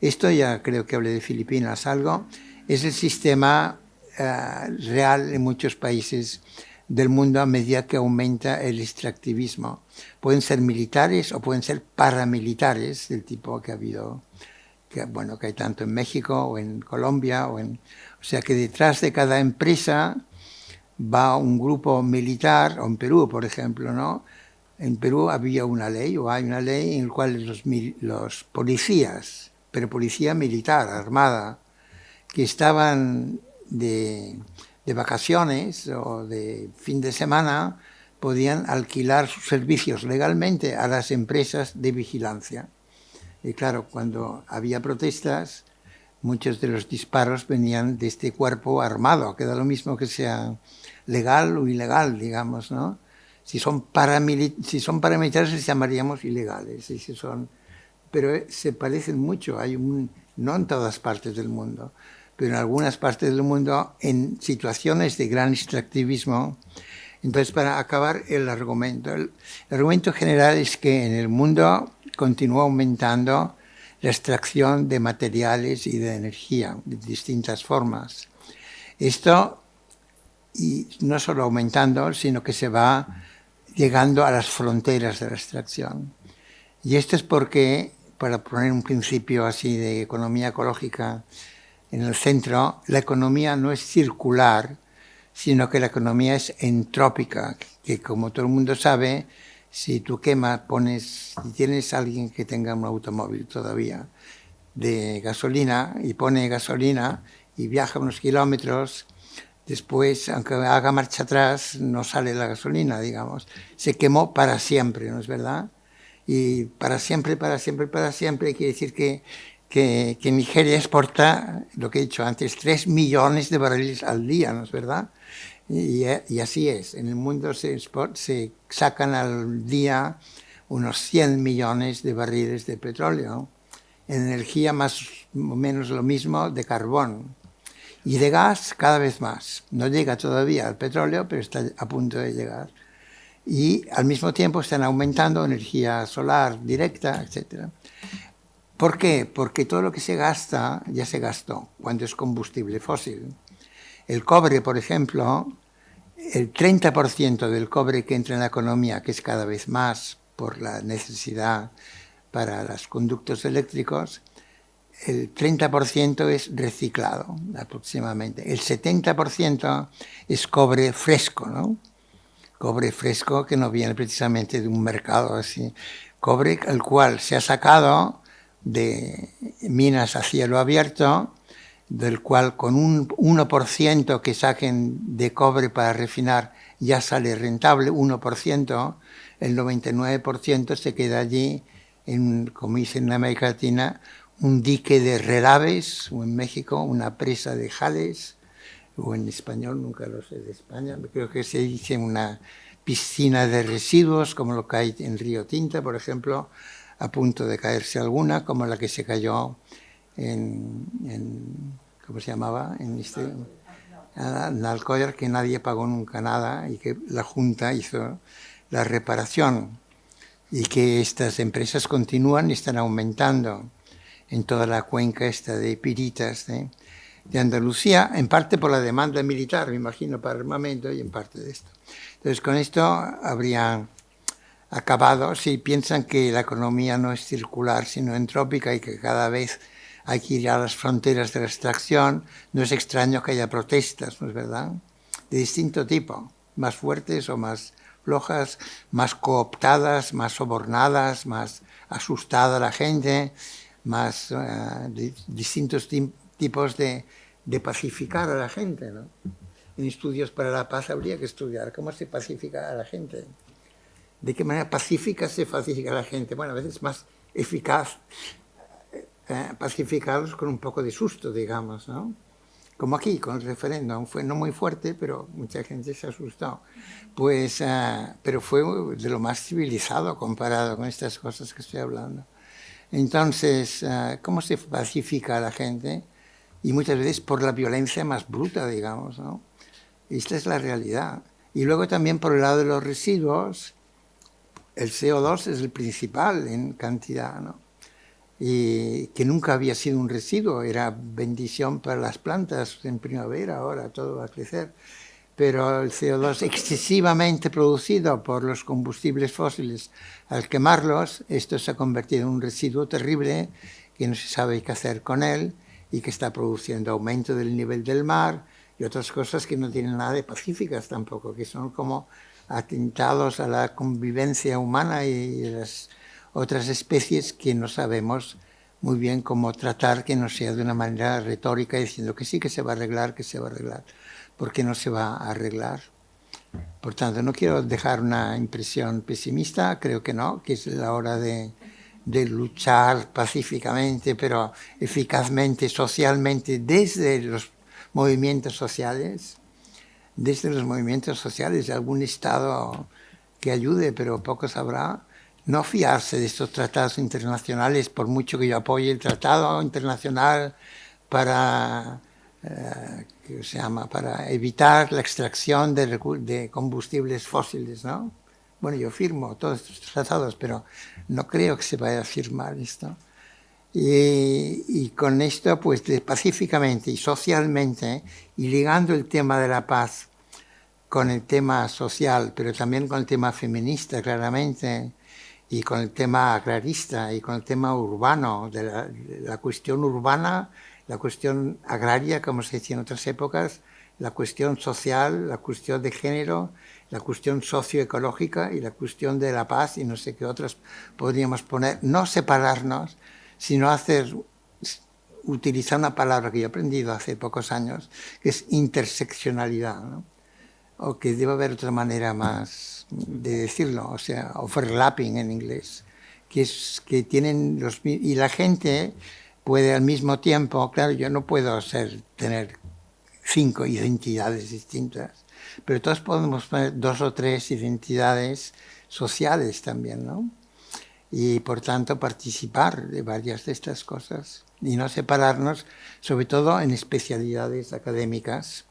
Esto ya creo que hablé de Filipinas algo, es el sistema real en muchos países del mundo a medida que aumenta el extractivismo. Pueden ser militares o pueden ser paramilitares, del tipo que ha habido, que hay tanto en México o en Colombia, o sea que detrás de cada empresa va un grupo militar, o en Perú, por ejemplo, ¿no? En Perú había una ley, o hay una ley, en la cual los policías, pero policía militar, armada, que estaban de vacaciones o de fin de semana, podían alquilar sus servicios legalmente a las empresas de vigilancia. Y claro, cuando había protestas, muchos de los disparos venían de este cuerpo armado, que da lo mismo que sea legal o ilegal, digamos, ¿no? Si son paramilitares les llamaríamos ilegales, pero se parecen mucho, no en todas partes del mundo, pero en algunas partes del mundo, en situaciones de gran extractivismo. Entonces, para acabar el argumento general es que en el mundo continúa aumentando la extracción de materiales y de energía de distintas formas. Esto, y no solo aumentando, sino que se va llegando a las fronteras de la extracción. Y esto es porque, para poner un principio así de economía ecológica en el centro, la economía no es circular, sino que la economía es entrópica, que como todo el mundo sabe, si tú quemas, si tienes alguien que tenga un automóvil todavía, de gasolina y pone gasolina y viaja unos kilómetros, después, aunque haga marcha atrás, no sale la gasolina, digamos. Se quemó para siempre, ¿no es verdad? Y para siempre, para siempre, para siempre quiere decir que Nigeria exporta, lo que he dicho antes, 3 millones de barriles al día, ¿no es verdad? Y así es. En el mundo se sacan al día unos 100 millones de barriles de petróleo. En energía más o menos lo mismo de carbón. Y de gas cada vez más. No llega todavía al petróleo, pero está a punto de llegar. Y al mismo tiempo están aumentando energía solar directa, etc. ¿Por qué? Porque todo lo que se gasta ya se gastó cuando es combustible fósil. El cobre, por ejemplo, el 30% del cobre que entra en la economía, que es cada vez más por la necesidad para los conductos eléctricos, el 30% es reciclado aproximadamente. El 70% es cobre fresco, ¿no? Cobre fresco que no viene precisamente de un mercado así. Cobre al cual se ha sacado de minas a cielo abierto, del cual con un 1% que saquen de cobre para refinar ya sale rentable, 1%, el 99% se queda allí, como dicen en América Latina, un dique de relaves, o en México una presa de jales, o en español, nunca lo sé de España, creo que se dice una piscina de residuos, como lo que hay en Río Tinta, por ejemplo, a punto de caerse alguna, como la que se cayó ¿cómo se llamaba? En Alcoyar, que nadie pagó nunca nada y que la Junta hizo la reparación, y que estas empresas continúan y están aumentando en toda la cuenca esta de Piritas de Andalucía, en parte por la demanda militar, me imagino, para armamento, y en parte de esto. Entonces, con esto habrían acabado, si piensan que la economía no es circular, sino entrópica, y que cada vez hay que ir a las fronteras de la extracción, no es extraño que haya protestas, ¿no es verdad? De distinto tipo, más fuertes o más flojas, más cooptadas, más sobornadas, más asustada la gente, más distintos tipos de pacificar a la gente, ¿no? En estudios para la paz habría que estudiar cómo se pacifica a la gente. ¿De qué manera pacífica se pacifica a la gente? Bueno, a veces es más eficaz pacificarlos con un poco de susto, digamos, ¿no? Como aquí, con el referéndum. Fue no muy fuerte, pero mucha gente se asustó. Pues, pero fue de lo más civilizado comparado con estas cosas que estoy hablando. Entonces, ¿cómo se pacifica a la gente? Y muchas veces por la violencia más bruta, digamos, ¿no? Esta es la realidad. Y luego también por el lado de los residuos, el CO2 es el principal en cantidad, ¿no? Y que nunca había sido un residuo, era bendición para las plantas en primavera, ahora todo va a crecer. Pero el CO2 excesivamente producido por los combustibles fósiles, al quemarlos, esto se ha convertido en un residuo terrible que no se sabe qué hacer con él y que está produciendo aumento del nivel del mar y otras cosas que no tienen nada de pacíficas tampoco, que son como atentados a la convivencia humana y las otras especies que no sabemos muy bien cómo tratar, que no sea de una manera retórica diciendo que sí, que se va a arreglar, que se va a arreglar, porque no se va a arreglar. Por tanto, no quiero dejar una impresión pesimista, creo que no, que es la hora de luchar pacíficamente, pero eficazmente, socialmente, desde los movimientos sociales, algún Estado que ayude, pero pocos habrá. No fiarse de estos tratados internacionales, por mucho que yo apoye el tratado internacional para para evitar la extracción de combustibles fósiles, ¿no? Bueno, yo firmo todos estos tratados, pero no creo que se vaya a firmar esto. Y con esto, pues pacíficamente y socialmente, y ligando el tema de la paz con el tema social, pero también con el tema feminista, claramente, y con el tema agrarista y con el tema urbano, de la cuestión urbana, la cuestión agraria, como se decía en otras épocas, la cuestión social, la cuestión de género, la cuestión socioecológica y la cuestión de la paz y no sé qué otras podríamos poner. No separarnos, sino utilizar una palabra que yo he aprendido hace pocos años, que es interseccionalidad, ¿no? O que debe haber otra manera más de decirlo, o sea, overlapping en inglés, que es que tienen y la gente puede al mismo tiempo, claro, yo no puedo tener 5 identidades distintas, pero todos podemos tener 2 o 3 identidades sociales también, ¿no? Y por tanto participar de varias de estas cosas y no separarnos, sobre todo en especialidades académicas.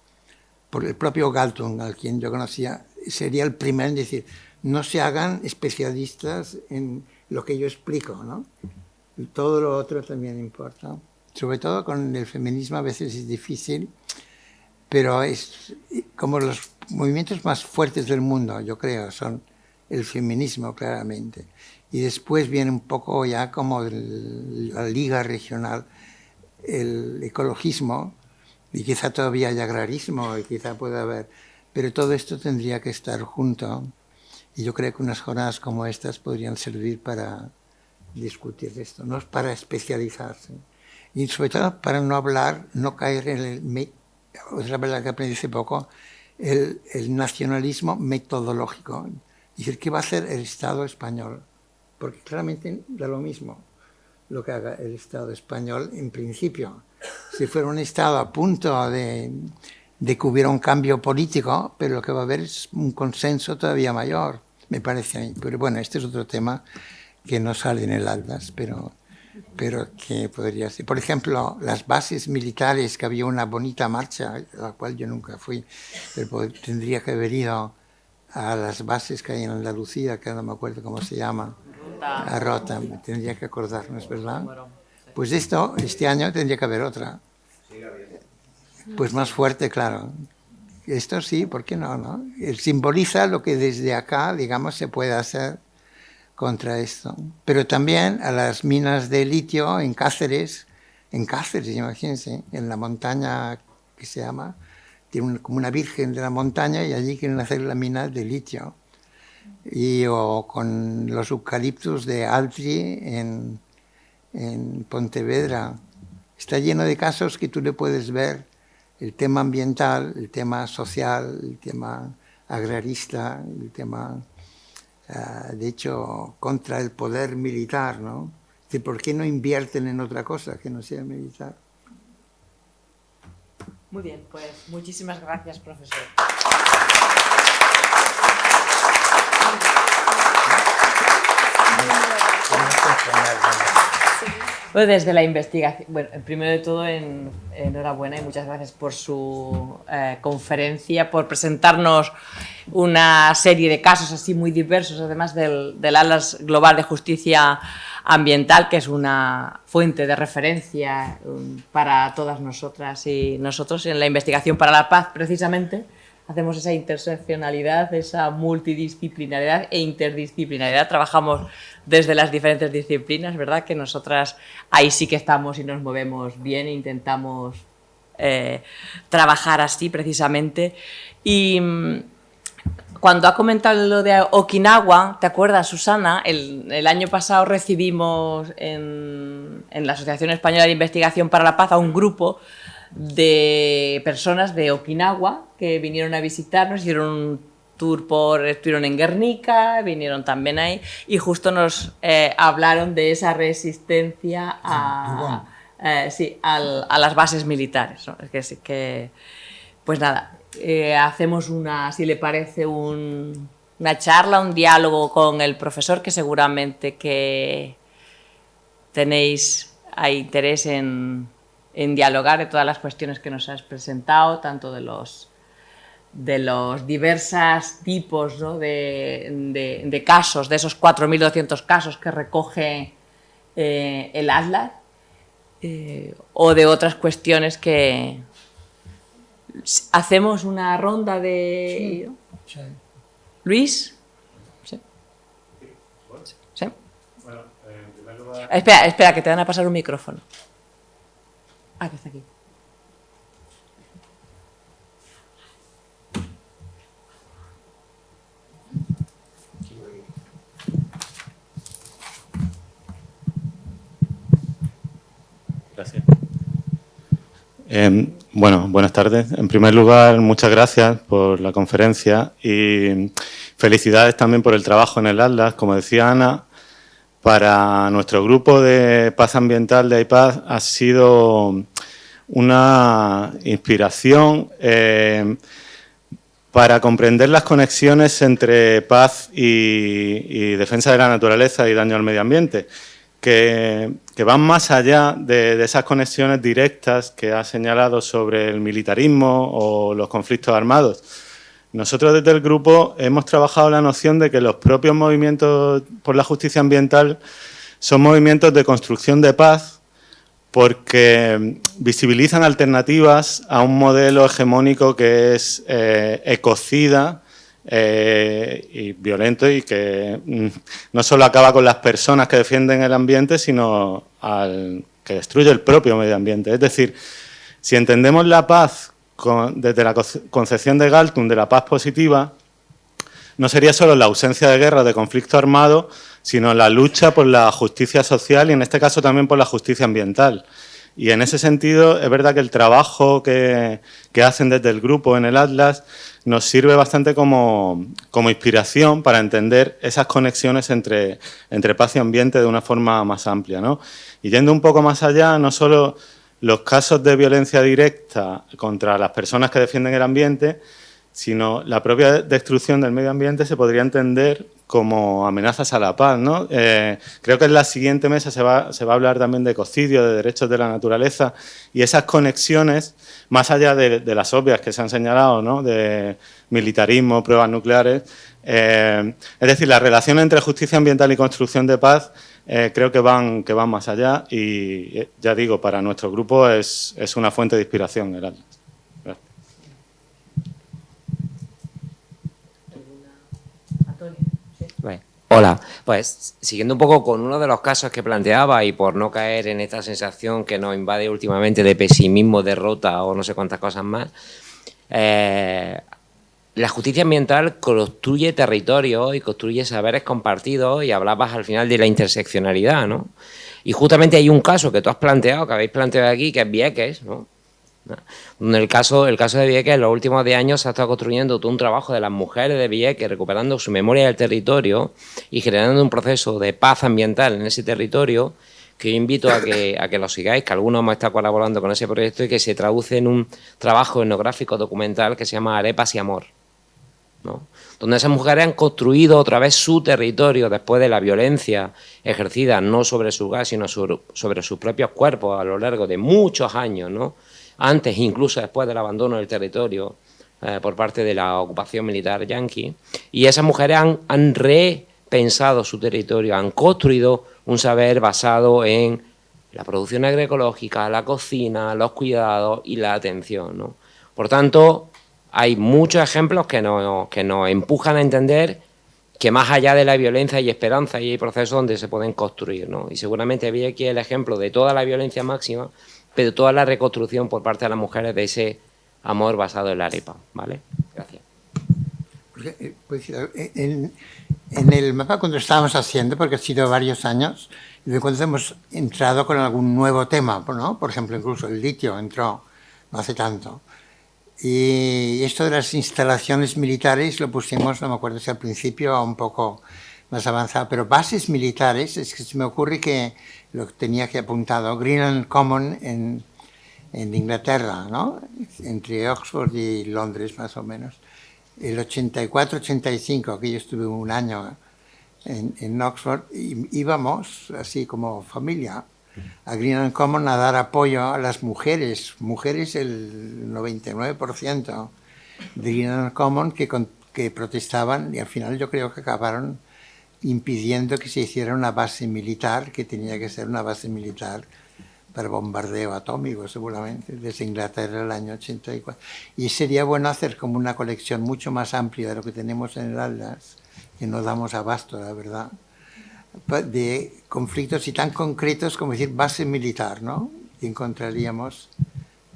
Por el propio Galtung, al quien yo conocía, sería el primero en decir, no se hagan especialistas en lo que yo explico, ¿no? Y todo lo otro también importa. Sobre todo con el feminismo a veces es difícil, pero es como los movimientos más fuertes del mundo, yo creo, son el feminismo claramente. Y después viene un poco ya como la liga regional, el ecologismo, y quizá todavía hay agrarismo, y quizá pueda haber, pero todo esto tendría que estar junto. Y yo creo que unas jornadas como estas podrían servir para discutir esto, no es para especializarse. Y sobre todo para no hablar, no caer en otra verdad que aprendí hace poco, el nacionalismo metodológico. Es decir, ¿qué va a hacer el Estado español? Porque claramente da lo mismo lo que haga el Estado español en principio. Si fuera un Estado a punto de que hubiera un cambio político, pero lo que va a haber es un consenso todavía mayor, me parece a mí. Pero bueno, este es otro tema que no sale en el Atlas, pero que podría ser. Por ejemplo, las bases militares, que había una bonita marcha, a la cual yo nunca fui, pero tendría que haber ido a las bases que hay en Andalucía, que no me acuerdo cómo se llama, a Rota, tendría que acordarnos, ¿verdad? Pues este año tendría que haber otra. Pues más fuerte, claro. Esto sí, ¿por qué no, no? Simboliza lo que desde acá, digamos, se puede hacer contra esto. Pero también a las minas de litio en Cáceres, imagínense, en la montaña que se llama, tiene como una virgen de la montaña y allí quieren hacer la mina de litio. O con los eucaliptus de Altri en Pontevedra. Está lleno de casos que tú le puedes ver el tema ambiental, el tema social, el tema agrarista, el tema, de hecho, contra el poder militar, ¿no? Es decir, ¿por qué no invierten en otra cosa que no sea militar? Muy bien, pues muchísimas gracias, profesor. Pues desde la investigación, bueno, primero de todo, enhorabuena y muchas gracias por su conferencia, por presentarnos una serie de casos así muy diversos, además del Atlas Global de Justicia Ambiental, que es una fuente de referencia para todas nosotras y nosotros en la investigación para la paz, precisamente. Hacemos esa interseccionalidad, esa multidisciplinariedad e interdisciplinariedad. Trabajamos desde las diferentes disciplinas, ¿verdad? Que nosotras ahí sí que estamos y nos movemos bien e intentamos trabajar así precisamente. Y cuando ha comentado lo de Okinawa, ¿te acuerdas, Susana? El año pasado recibimos en la Asociación Española de Investigación para la Paz a un grupo de personas de Okinawa que vinieron a visitarnos, hicieron un tour estuvieron en Guernica, vinieron también ahí y justo nos hablaron de esa resistencia a las bases militares, ¿no? Es que sí que, pues nada, hacemos si le parece, una charla, un diálogo con el profesor, que seguramente que tenéis interés en dialogar de todas las cuestiones que nos has presentado, tanto de los diversos tipos, ¿no? de casos, de esos 4.200 casos que recoge el Atlas, o de otras cuestiones que... Hacemos una ronda de... Sí. ¿Luis? ¿Sí? ¿Sí? Bueno, en primer lugar... Espera, que te van a pasar un micrófono. Ah, que está aquí. Gracias. Bueno, buenas tardes. En primer lugar, muchas gracias por la conferencia y felicidades también por el trabajo en el Atlas. Como decía Ana, para nuestro grupo de paz ambiental de iPaz ha sido una inspiración para comprender las conexiones entre paz y defensa de la naturaleza y daño al medio ambiente, que van más allá de esas conexiones directas que ha señalado sobre el militarismo o los conflictos armados. Nosotros desde el grupo hemos trabajado la noción de que los propios movimientos por la justicia ambiental son movimientos de construcción de paz porque visibilizan alternativas a un modelo hegemónico que es ecocida y violento y que no solo acaba con las personas que defienden el ambiente, sino que destruye el propio medio ambiente. Es decir, si entendemos la paz desde la concepción de Galtung de la paz positiva, no sería solo la ausencia de guerra o de conflicto armado, sino la lucha por la justicia social y en este caso también por la justicia ambiental. Y en ese sentido es verdad que el trabajo que hacen desde el grupo en el Atlas nos sirve bastante como inspiración para entender esas conexiones entre paz y ambiente de una forma más amplia, ¿no? Y yendo un poco más allá, no solo los casos de violencia directa contra las personas que defienden el ambiente, sino la propia destrucción del medio ambiente se podría entender como amenazas a la paz, ¿no? Creo que en la siguiente mesa se va a hablar también de ecocidio, de derechos de la naturaleza y esas conexiones, más allá de las obvias que se han señalado, ¿no? De militarismo, pruebas nucleares. Es decir, la relación entre justicia ambiental y construcción de paz creo que van más allá y, ya digo, para nuestro grupo es una fuente de inspiración el Atlas. Hola, pues siguiendo un poco con uno de los casos que planteaba y por no caer en esta sensación que nos invade últimamente de pesimismo, derrota o no sé cuántas cosas más, la justicia ambiental construye territorios y construye saberes compartidos y hablabas al final de la interseccionalidad, ¿no? Y justamente hay un caso que tú has planteado, que habéis planteado aquí, que es Vieques, ¿no? En el caso de Vieques, en los últimos 10 años se ha estado construyendo todo un trabajo de las mujeres de Vieques, recuperando su memoria del territorio y generando un proceso de paz ambiental en ese territorio, que yo invito a que lo sigáis, que algunos hemos estado colaborando con ese proyecto y que se traduce en un trabajo etnográfico documental que se llama Arepas y Amor, ¿no? Donde esas mujeres han construido otra vez su territorio después de la violencia ejercida no sobre su hogar, sino sobre sus propios cuerpos a lo largo de muchos años, ¿no? Antes, incluso después del abandono del territorio por parte de la ocupación militar yanqui, y esas mujeres han repensado su territorio, han construido un saber basado en la producción agroecológica, la cocina, los cuidados y la atención, ¿no? Por tanto, hay muchos ejemplos que nos empujan a entender que más allá de la violencia hay esperanza y hay procesos donde se pueden construir, ¿no? Y seguramente vi aquí el ejemplo de toda la violencia máxima, pero toda la reconstrucción por parte de las mujeres de ese amor basado en la arepa, ¿vale? Gracias. Porque, pues, en el mapa cuando estábamos haciendo, porque ha sido varios años, y de cuando hemos entrado con algún nuevo tema, ¿no? Por ejemplo, incluso el litio entró no hace tanto. Y esto de las instalaciones militares lo pusimos, no me acuerdo si al principio, un poco más avanzado, pero bases militares, es que se me ocurre que lo tenía que apuntado, Greenland Common en Inglaterra, ¿no? Entre Oxford y Londres más o menos. El 84-85, que yo estuve un año en Oxford, y íbamos así como familia a Greenland Common a dar apoyo a las mujeres el 99% de Greenland Common que protestaban y al final yo creo que acabaron impidiendo que se hiciera una base militar, que tenía que ser una base militar para bombardeo atómico seguramente, desde Inglaterra el año 84. Y sería bueno hacer como una colección mucho más amplia de lo que tenemos en el Atlas, que no damos abasto, la verdad, de conflictos y tan concretos como decir base militar, ¿no? Y encontraríamos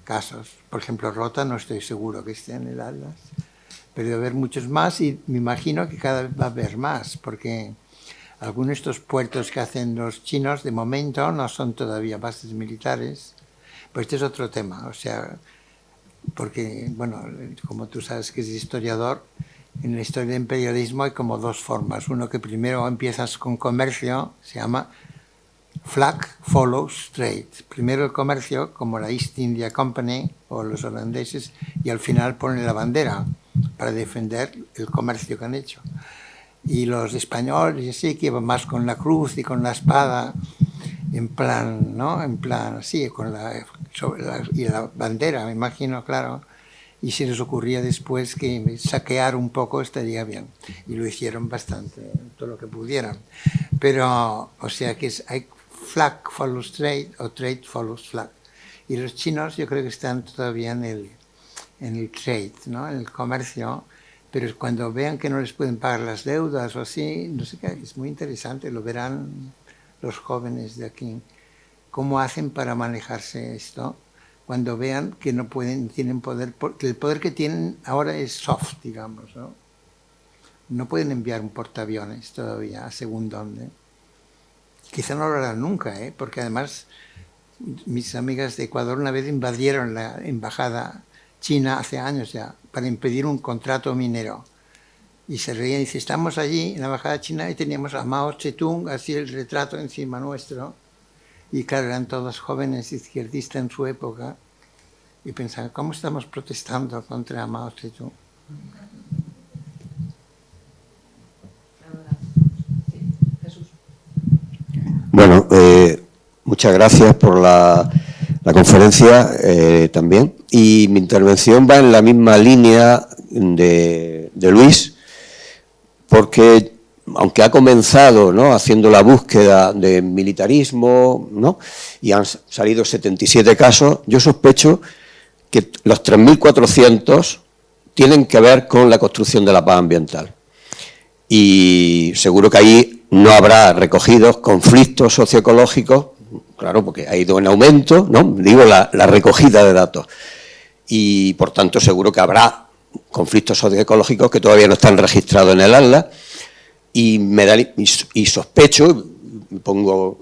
casos. Por ejemplo, Rota no estoy seguro que esté en el Atlas, pero debe haber muchos más y me imagino que cada vez va a haber más, porque algunos de estos puertos que hacen los chinos de momento no son todavía bases militares, Pues este es otro tema, o sea, porque, bueno, como tú sabes que es historiador, en la historia del imperialismo hay como dos formas. Uno que primero empiezas con comercio, se llama Flag Follows Trade. Primero el comercio, como la East India Company o los holandeses, y al final ponen la bandera para defender el comercio que han hecho. Y los españoles sí que iban más con la cruz y con la espada, en plan, ¿no? En plan, sí, con y la bandera, me imagino, claro. Y se les ocurría después que saquear un poco estaría bien. Y lo hicieron bastante, todo lo que pudieran. Pero, o sea que hay flag follows trade o trade follows flag. Y los chinos yo creo que están todavía en el trade, ¿no? En el comercio. Pero cuando vean que no les pueden pagar las deudas o así, no sé qué, es muy interesante, lo verán los jóvenes de aquí. ¿Cómo hacen para manejarse esto? Cuando vean que no pueden, tienen poder, porque el poder que tienen ahora es soft, digamos, ¿no? No pueden enviar un portaaviones todavía, según dónde. Quizá no lo harán nunca, porque además mis amigas de Ecuador una vez invadieron la embajada china hace años ya, para impedir un contrato minero. Y se reían y dice, estamos allí en la embajada china y teníamos a Mao Zedong, así el retrato encima nuestro. Y claro, eran todos jóvenes izquierdistas en su época y pensaban, ¿cómo estamos protestando contra Mao Zedong? Bueno, muchas gracias por la conferencia también. Y mi intervención va en la misma línea de Luis, porque aunque ha comenzado, ¿no?, haciendo la búsqueda de militarismo, ¿no?, y han salido 77 casos, yo sospecho que los 3.400 tienen que ver con la construcción de la paz ambiental. Y seguro que ahí no habrá recogidos conflictos socioecológicos, claro, porque ha ido en aumento, ¿no?, digo, la recogida de datos. Y, por tanto, seguro que habrá conflictos socioecológicos que todavía no están registrados en el atlas. Y sospecho, me pongo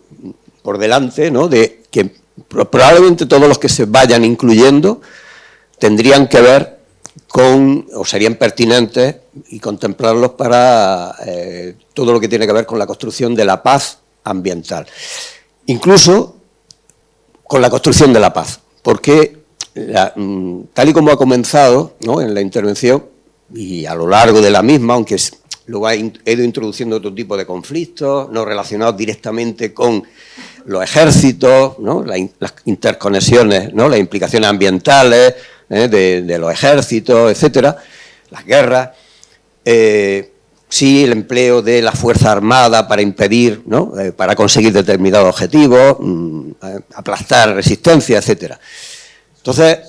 por delante, ¿no?, de que probablemente todos los que se vayan incluyendo tendrían que ver con, o serían pertinentes y contemplarlos para todo lo que tiene que ver con la construcción de la paz ambiental. Incluso con la construcción de la paz, porque tal y como ha comenzado, ¿no?, en la intervención y a lo largo de la misma, aunque luego he ido introduciendo otro tipo de conflictos, no relacionados directamente con los ejércitos, ¿no?, las interconexiones, ¿no?, las implicaciones ambientales de los ejércitos, etcétera, las guerras, sí, el empleo de la Fuerza Armada para impedir, ¿no?, para conseguir determinados objetivos, aplastar resistencia, etcétera. Entonces,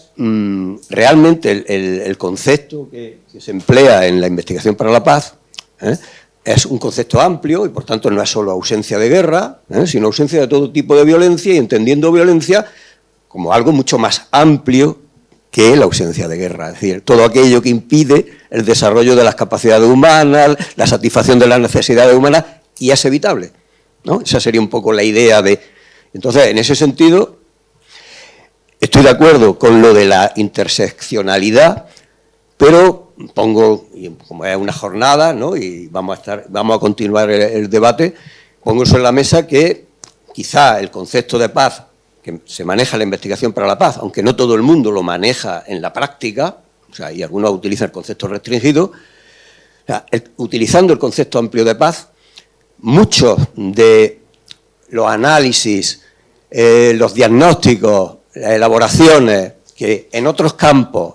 realmente el concepto que se emplea en la investigación para la paz es un concepto amplio y, por tanto, no es solo ausencia de guerra, sino ausencia de todo tipo de violencia, y entendiendo violencia como algo mucho más amplio que la ausencia de guerra. Es decir, todo aquello que impide el desarrollo de las capacidades humanas, la satisfacción de las necesidades humanas, y es evitable, ¿no? Esa sería un poco la idea de... Entonces, en ese sentido, estoy de acuerdo con lo de la interseccionalidad, pero pongo, como es una jornada, ¿no?, y vamos a continuar el debate, pongo sobre la mesa que quizá el concepto de paz que se maneja en la investigación para la paz, aunque no todo el mundo lo maneja en la práctica, o sea, y algunos utilizan el concepto restringido, o sea, utilizando el concepto amplio de paz, muchos de los análisis, los diagnósticos, las elaboraciones que en otros campos,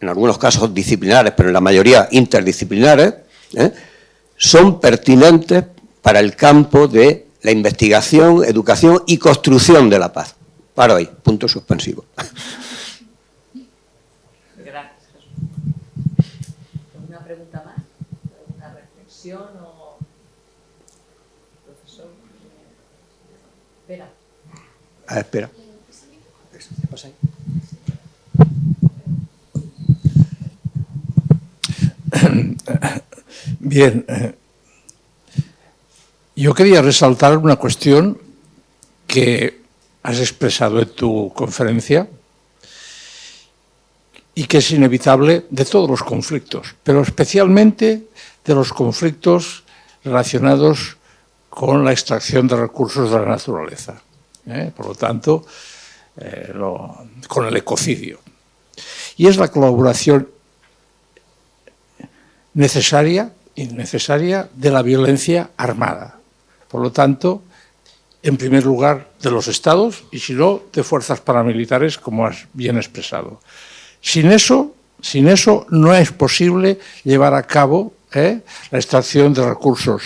en algunos casos disciplinares, pero en la mayoría interdisciplinares, son pertinentes para el campo de la investigación, educación y construcción de la paz. Paro ahí, punto suspensivo. Gracias. ¿Alguna pregunta más? ¿Alguna reflexión o...? Profesor. Espera. Espera. Bien, yo quería resaltar una cuestión que has expresado en tu conferencia y que es inevitable de todos los conflictos, pero especialmente de los conflictos relacionados con la extracción de recursos de la naturaleza. Por lo tanto, con el ecocidio. Y es la colaboración necesaria, innecesaria, de la violencia armada. Por lo tanto, en primer lugar, de los Estados y, si no, de fuerzas paramilitares, como has bien expresado. Sin eso no es posible llevar a cabo la extracción de recursos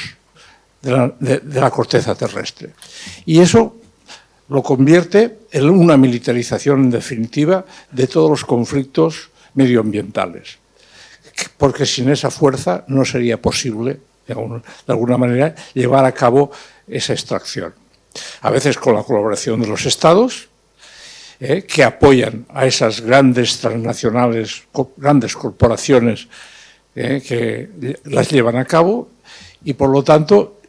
de la corteza terrestre. Y eso lo convierte en una militarización, en definitiva, de todos los conflictos medioambientales. Porque sin esa fuerza no sería posible, de alguna manera, llevar a cabo esa extracción. A veces con la colaboración de los Estados, que apoyan a esas grandes transnacionales, grandes corporaciones que las llevan a cabo, y por lo tanto,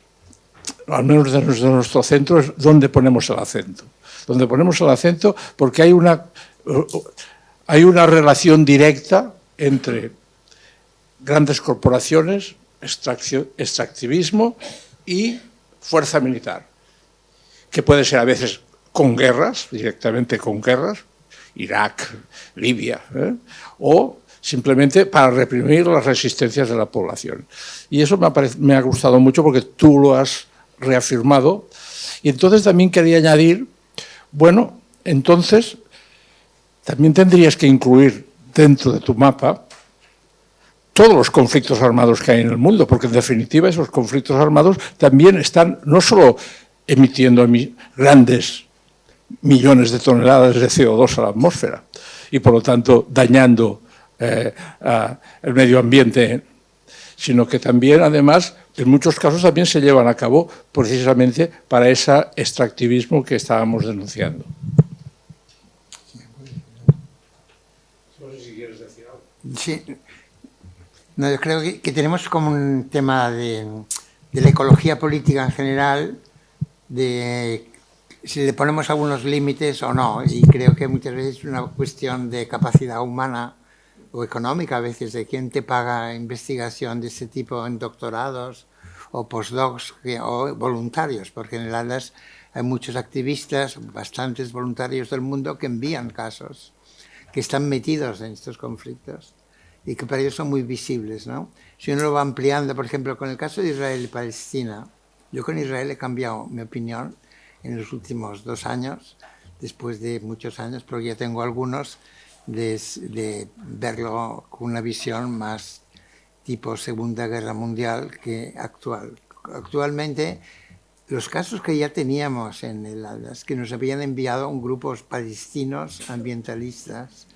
al menos desde nuestro centro, es donde ponemos el acento. Donde ponemos el acento porque hay una relación directa entre grandes corporaciones, extractivismo y fuerza militar, que puede ser a veces con guerras, directamente con guerras, Irak, Libia, o simplemente para reprimir las resistencias de la población. Y eso me ha gustado mucho porque tú lo has reafirmado. Y entonces también quería añadir, bueno, entonces también tendrías que incluir dentro de tu mapa todos los conflictos armados que hay en el mundo, porque en definitiva esos conflictos armados también están no solo emitiendo grandes millones de toneladas de CO2 a la atmósfera y por lo tanto dañando el medio ambiente, sino que también, además, en muchos casos también se llevan a cabo precisamente para ese extractivismo que estábamos denunciando. No sé si quieres decir algo. Sí. No, yo creo que tenemos como un tema de la ecología política en general, de si le ponemos algunos límites o no, y creo que muchas veces es una cuestión de capacidad humana o económica, a veces, de quién te paga investigación de este tipo en doctorados o postdocs o voluntarios, porque en el ALAS hay muchos activistas, bastantes voluntarios del mundo que envían casos, que están metidos en estos conflictos y que para ellos son muy visibles, ¿no? Si uno lo va ampliando, por ejemplo, con el caso de Israel y Palestina, yo con Israel he cambiado mi opinión en los últimos 2 años, después de muchos años, pero ya tengo algunos, de verlo con una visión más tipo Segunda Guerra Mundial que actual. Actualmente, los casos que ya teníamos en el ALAS, que nos habían enviado grupos palestinos ambientalistas,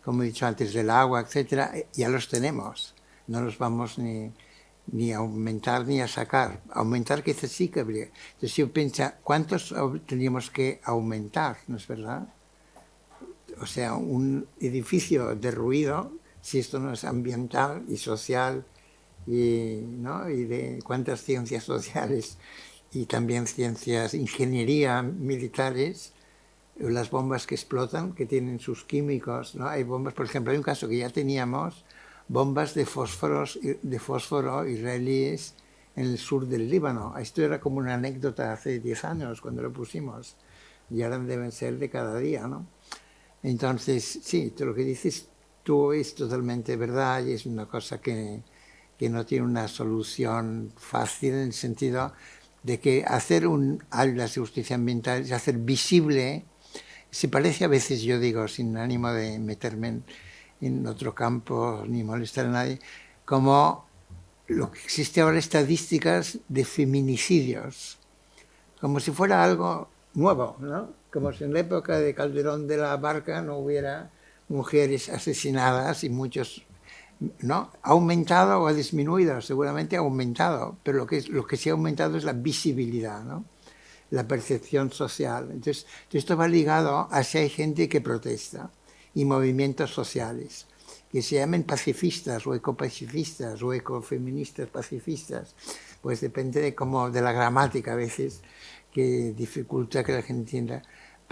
como he dicho antes, del agua, etcétera, ya los tenemos. No los vamos ni a aumentar ni a sacar. Aumentar quizás sí que habría. Entonces yo pienso, ¿cuántos teníamos que aumentar? ¿No es verdad? O sea, un edificio derruido, si esto no es ambiental y social, ¿no? Y de cuántas ciencias sociales y también ciencias, ingeniería militares, las bombas que explotan, que tienen sus químicos, ¿no? Hay bombas, por ejemplo, hay un caso que ya teníamos, bombas de fósforo israelíes en el sur del Líbano. Esto era como una anécdota hace 10 años cuando lo pusimos, y ahora deben ser de cada día, ¿no? Entonces, sí, lo que dices tú es totalmente verdad y es una cosa que no tiene una solución fácil, en el sentido de que hacer un ALAS de justicia ambiental es hacer visible, se parece a veces, yo digo, sin ánimo de meterme en otro campo ni molestar a nadie, como lo que existe ahora, estadísticas de feminicidios, como si fuera algo nuevo, ¿no? Como si en la época de Calderón de la Barca no hubiera mujeres asesinadas y muchos, ¿no? ¿Ha aumentado o ha disminuido? Seguramente ha aumentado, pero lo que sí ha aumentado es la visibilidad, ¿no? La percepción social. Entonces, esto va ligado a si hay gente que protesta y movimientos sociales, que se llamen pacifistas o ecopacifistas o ecofeministas pacifistas, pues depende de la gramática a veces, que dificulta que la gente entienda.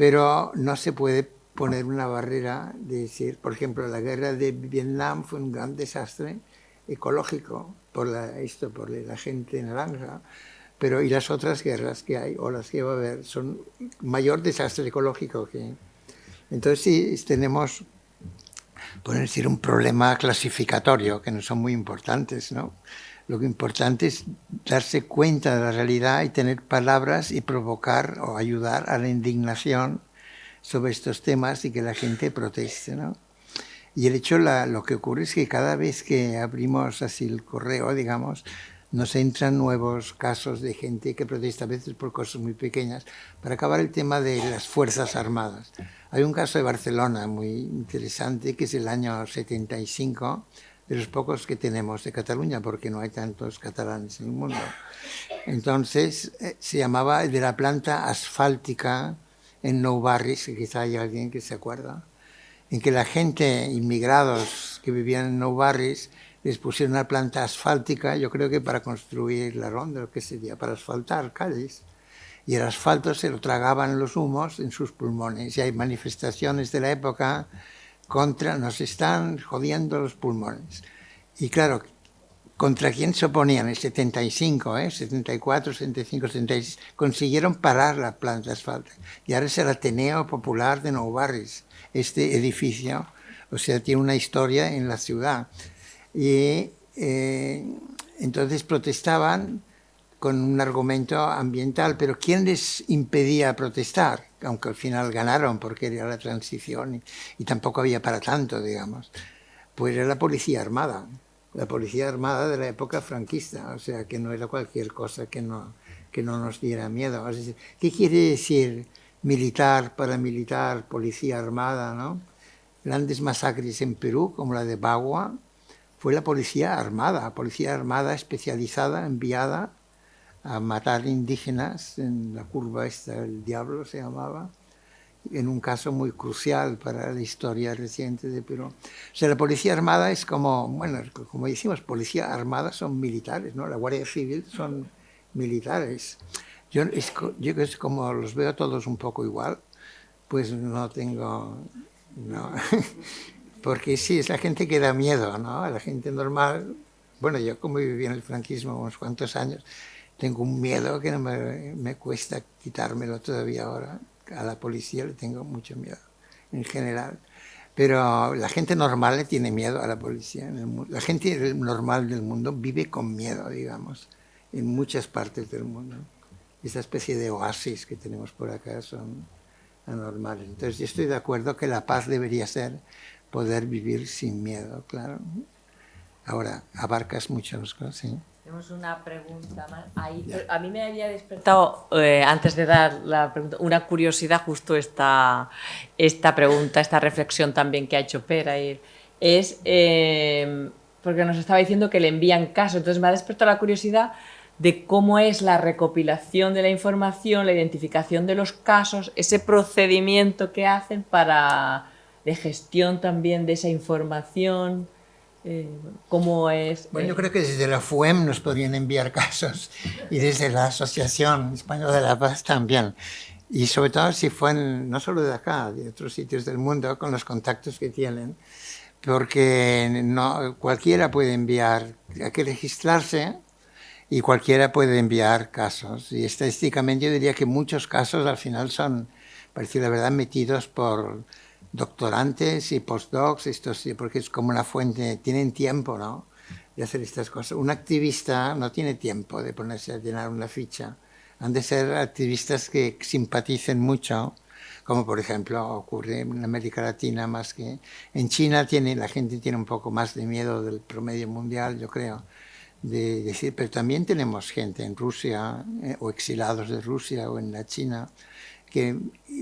pero no se puede poner una barrera de decir, por ejemplo, la guerra de Vietnam fue un gran desastre ecológico por la gente naranja, pero y las otras guerras que hay o las que va a haber son mayor desastre ecológico que... Entonces sí tenemos, por decir, un problema clasificatorio que no son muy importantes, ¿no? Lo que importante es darse cuenta de la realidad y tener palabras y provocar o ayudar a la indignación sobre estos temas y que la gente proteste, ¿no? Y el hecho, lo que ocurre es que cada vez que abrimos así el correo, digamos, nos entran nuevos casos de gente que protesta, a veces por cosas muy pequeñas. Para acabar el tema de las Fuerzas Armadas, hay un caso de Barcelona muy interesante, que es el año 75, de los pocos que tenemos de Cataluña, porque no hay tantos catalanes en el mundo. Entonces, se llamaba de la planta asfáltica en Nou Barris, que quizá hay alguien que se acuerda, en que la gente, inmigrados que vivían en Nou Barris, les pusieron una planta asfáltica, yo creo que para construir la ronda, lo que sería, para asfaltar calles. Y el asfalto se lo tragaban los humos en sus pulmones. Y hay manifestaciones de la época contra, nos están jodiendo los pulmones. Y claro, ¿contra quién se oponían? En 75, 74, 75, 76, consiguieron parar la planta asfáltica. Y ahora es el Ateneo Popular de Nou Barris, este edificio. O sea, tiene una historia en la ciudad. Y entonces protestaban con un argumento ambiental, pero ¿quién les impedía protestar? Aunque al final ganaron porque era la transición y tampoco había para tanto, digamos. Pues era la Policía Armada de la época franquista, o sea, que no era cualquier cosa que no nos diera miedo. Es decir, ¿qué quiere decir militar, paramilitar, Policía Armada, no? Grandes masacres en Perú, como la de Bagua, fue la Policía Armada especializada, enviada a matar indígenas en la curva esta, el Diablo se llamaba, en un caso muy crucial para la historia reciente de Perú. O sea, la Policía Armada es como, bueno, como decimos, Policía Armada son militares, ¿no? La Guardia Civil son militares. Yo es como los veo todos un poco igual, pues no tengo... No. Porque sí, es la gente que da miedo, ¿no? A la gente normal. Bueno, yo como viví en el franquismo unos cuantos años, tengo un miedo que no me cuesta quitármelo todavía ahora. A la policía le tengo mucho miedo, en general. Pero la gente normal le tiene miedo a la policía. La gente normal del mundo vive con miedo, digamos, en muchas partes del mundo. Esa especie de oasis que tenemos por acá son anormales. Entonces yo estoy de acuerdo que la paz debería ser poder vivir sin miedo, claro. Ahora, abarcas muchas cosas, ¿sí? Tenemos una pregunta más. Ahí, a mí me había despertado, antes de dar la pregunta, una curiosidad, justo esta pregunta, esta reflexión también que ha hecho Pera. Es porque nos estaba diciendo que le envían casos, entonces me ha despertado la curiosidad de cómo es la recopilación de la información, la identificación de los casos, ese procedimiento que hacen de gestión también de esa información. ¿Cómo es? Bueno, yo creo que desde la FUEM nos podrían enviar casos y desde la Asociación Española de la Paz también. Y sobre todo si fueran, no solo de acá, de otros sitios del mundo, con los contactos que tienen, porque no, cualquiera puede enviar, hay que registrarse y cualquiera puede enviar casos. Y estadísticamente yo diría que muchos casos al final son, para decir la verdad, metidos por doctorantes y postdocs, porque es como una fuente, tienen tiempo, ¿no?, de hacer estas cosas. Un activista no tiene tiempo de ponerse a llenar una ficha. Han de ser activistas que simpaticen mucho, como por ejemplo ocurre en América Latina más que en China. La gente tiene un poco más de miedo del promedio mundial, yo creo, de decir, pero también tenemos gente en Rusia o exilados de Rusia o en la China que,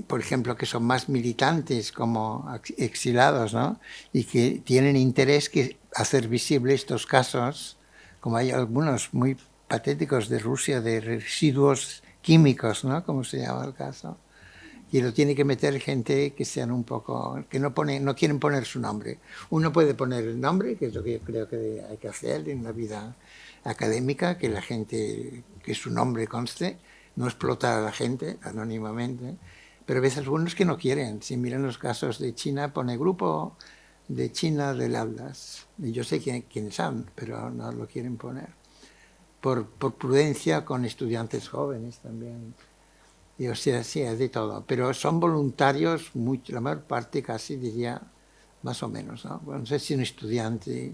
por ejemplo, que son más militantes como exilados, ¿no?, y que tienen interés que hacer visible estos casos, como hay algunos muy patéticos de Rusia, de residuos químicos, ¿no?, como se llama el caso, y lo tiene que meter gente que sean un poco, que no quieren poner su nombre. Uno puede poner el nombre, que es lo que yo creo que hay que hacer en la vida académica, que la gente, que su nombre conste, no explotar a la gente anónimamente, pero ves algunos que no quieren. Si miran los casos de China, pone grupo de China del Atlas. Y yo sé quiénes son, pero no lo quieren poner. Por prudencia con estudiantes jóvenes también. Y, o sea, sí, es de todo. Pero son voluntarios, la mayor parte casi diría, más o menos, ¿no? Bueno, no sé si un estudiante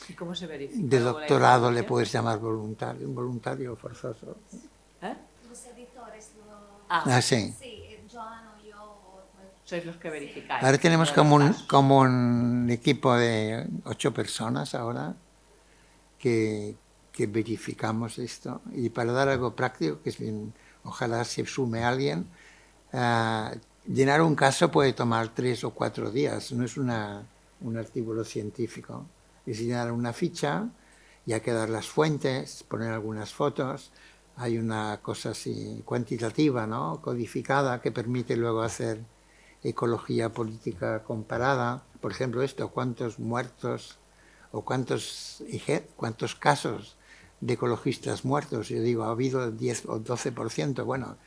¿Y cómo se verifica de luego la doctorado le información? puedes llamar voluntario, un voluntario forzoso. ¿Eh? Los editores lo... Ah, sí. Sí, Joan o yo. Sois los que verificáis. Ahora tenemos todos los casos. como un equipo de 8 personas ahora que verificamos esto. Y para dar algo práctico, que es bien, ojalá se sume alguien, llenar un caso puede tomar 3 o 4 días, no es un artículo científico. Es llenar una ficha y hay que dar las fuentes, poner algunas fotos. Hay una cosa así cuantitativa, ¿no? Codificada, que permite luego hacer ecología política comparada. Por ejemplo, esto, cuántos muertos o cuántos casos de ecologistas muertos. Yo digo, ha habido 10 o 12%. Bueno,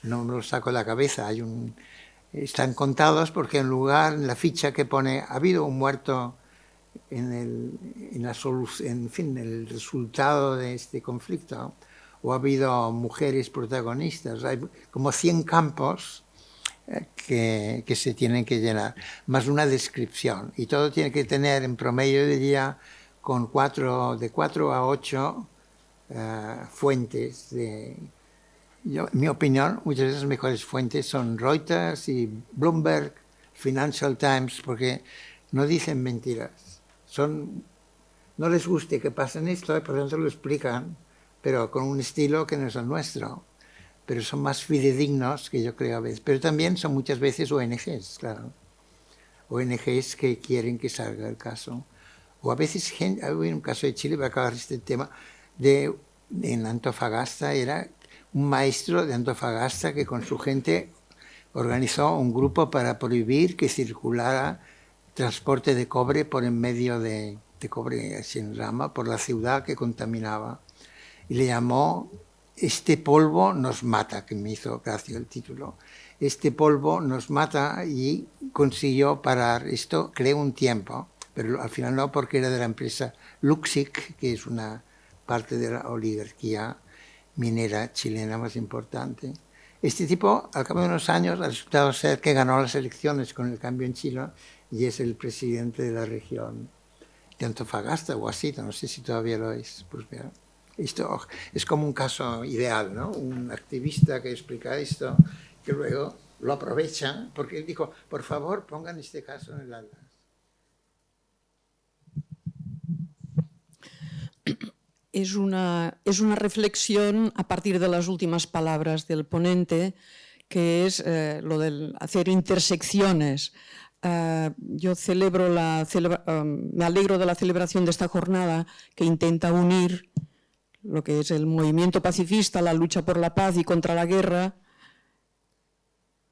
no me lo saco de la cabeza. Están contados porque en la ficha que pone ha habido un muerto en el resultado de este conflicto, o ha habido mujeres protagonistas. Hay como 100 campos que se tienen que llenar, más una descripción. Y todo tiene que tener en promedio de día con de 4 a 8 fuentes. En mi opinión, muchas de las mejores fuentes son Reuters y Bloomberg, Financial Times, porque no dicen mentiras. No les guste que pasen esto, por tanto lo explican, pero con un estilo que no es el nuestro. Pero son más fidedignos que yo creo a veces. Pero también son muchas veces ONGs, claro. ONGs que quieren que salga el caso. O a veces, hay un caso de Chile, para acabar este tema, en Antofagasta, era un maestro de Antofagasta que con su gente organizó un grupo para prohibir que circulara transporte de cobre por en medio de cobre así en rama, por la ciudad que contaminaba. Y le llamó "Este polvo nos mata", que me hizo gracia el título. Este polvo nos mata, y consiguió parar esto, creó un tiempo, pero al final no, porque era de la empresa Luxic, que es una parte de la oligarquía minera chilena más importante. Este tipo, al cabo de unos años, ha resultado ser que ganó las elecciones con el cambio en Chile y es el presidente de la región de Antofagasta o así, no sé si todavía lo es. Pues mira, esto es como un caso ideal, ¿no? Un activista que explica esto, que luego lo aprovecha, porque dijo, por favor, pongan este caso en el Atlas. Es una reflexión a partir de las últimas palabras del ponente, que es lo del hacer intersecciones. Yo me alegro de la celebración de esta jornada, que intenta unir lo que es el movimiento pacifista, la lucha por la paz y contra la guerra,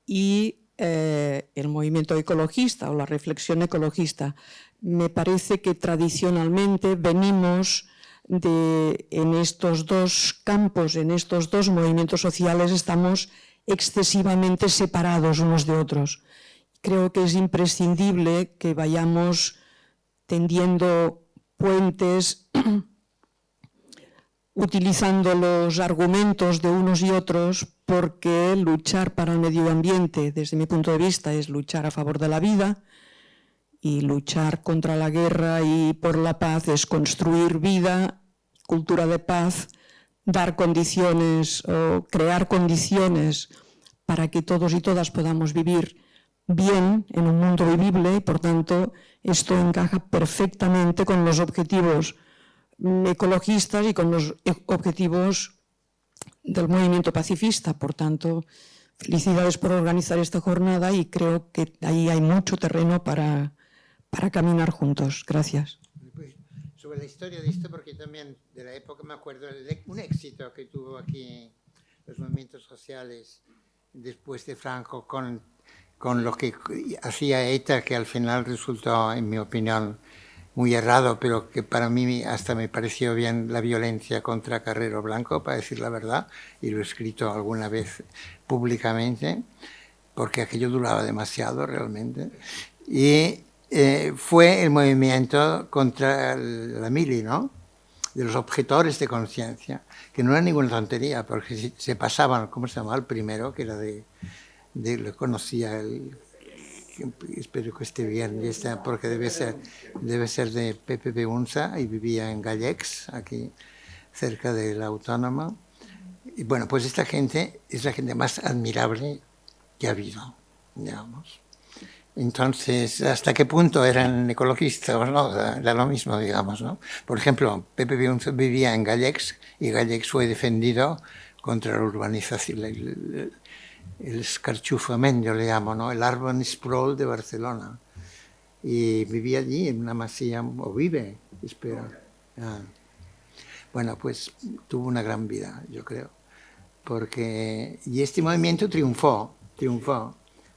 y el movimiento ecologista o la reflexión ecologista. Me parece que tradicionalmente venimos en estos dos campos, en estos dos movimientos sociales, estamos excesivamente separados unos de otros. Creo que es imprescindible que vayamos tendiendo puentes, utilizando los argumentos de unos y otros, porque luchar para el medio ambiente, desde mi punto de vista, es luchar a favor de la vida, y luchar contra la guerra y por la paz es construir vida, cultura de paz, dar condiciones o crear condiciones para que todos y todas podamos vivir bien en un mundo vivible, y por tanto esto encaja perfectamente con los objetivos ecologistas y con los objetivos del movimiento pacifista. Por tanto, felicidades por organizar esta jornada, y creo que ahí hay mucho terreno para caminar juntos. Gracias. Sobre la historia de esto, porque también de la época me acuerdo de un éxito que tuvo aquí los movimientos sociales después de Franco con lo que hacía ETA, que al final resultó, en mi opinión, muy errado, pero que para mí hasta me pareció bien, la violencia contra Carrero Blanco, para decir la verdad, y lo he escrito alguna vez públicamente, porque aquello duraba demasiado realmente. Y fue el movimiento contra la mili, ¿no? De los objetores de conciencia, que no era ninguna tontería, porque se pasaban, ¿cómo se llamaba el primero? Que era lo conocía, espero que esté bien, porque debe ser de Pepe Beunza y vivía en Gallecs, aquí cerca de la Autónoma. Y bueno, pues esta gente es la gente más admirable que ha habido, digamos. Entonces, ¿hasta qué punto eran ecologistas o no? Era lo mismo, digamos, ¿no? Por ejemplo, Pepe Beunza vivía en Gallecs y Gallecs fue defendido contra la urbanización, el escarchufament, yo le llamo, ¿no? El urban sprawl de Barcelona. Y vivía allí en una masía, o vive, espero. Bueno, pues tuvo una gran vida, yo creo. Y este movimiento triunfó.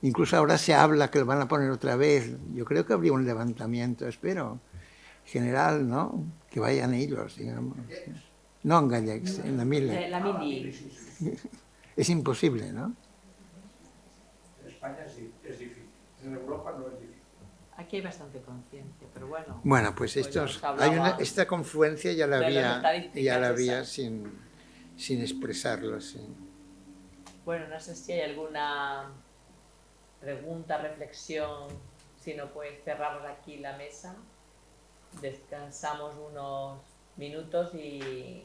Incluso ahora se habla que lo van a poner otra vez. Yo creo que habría un levantamiento, espero, general, ¿no? Que vayan ellos, digamos. No en Gallecs, en la Mili. La Mili. Es imposible, ¿no? En España sí, es difícil. En Europa no es difícil. Aquí hay bastante conciencia, pero bueno. Bueno, pues esta confluencia ya la había sin expresarlo. Sí. Bueno, no sé si hay alguna pregunta, reflexión. Si no, pues cerramos aquí la mesa, descansamos unos minutos y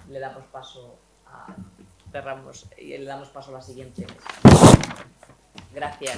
le damos paso a la siguiente mesa. Gracias.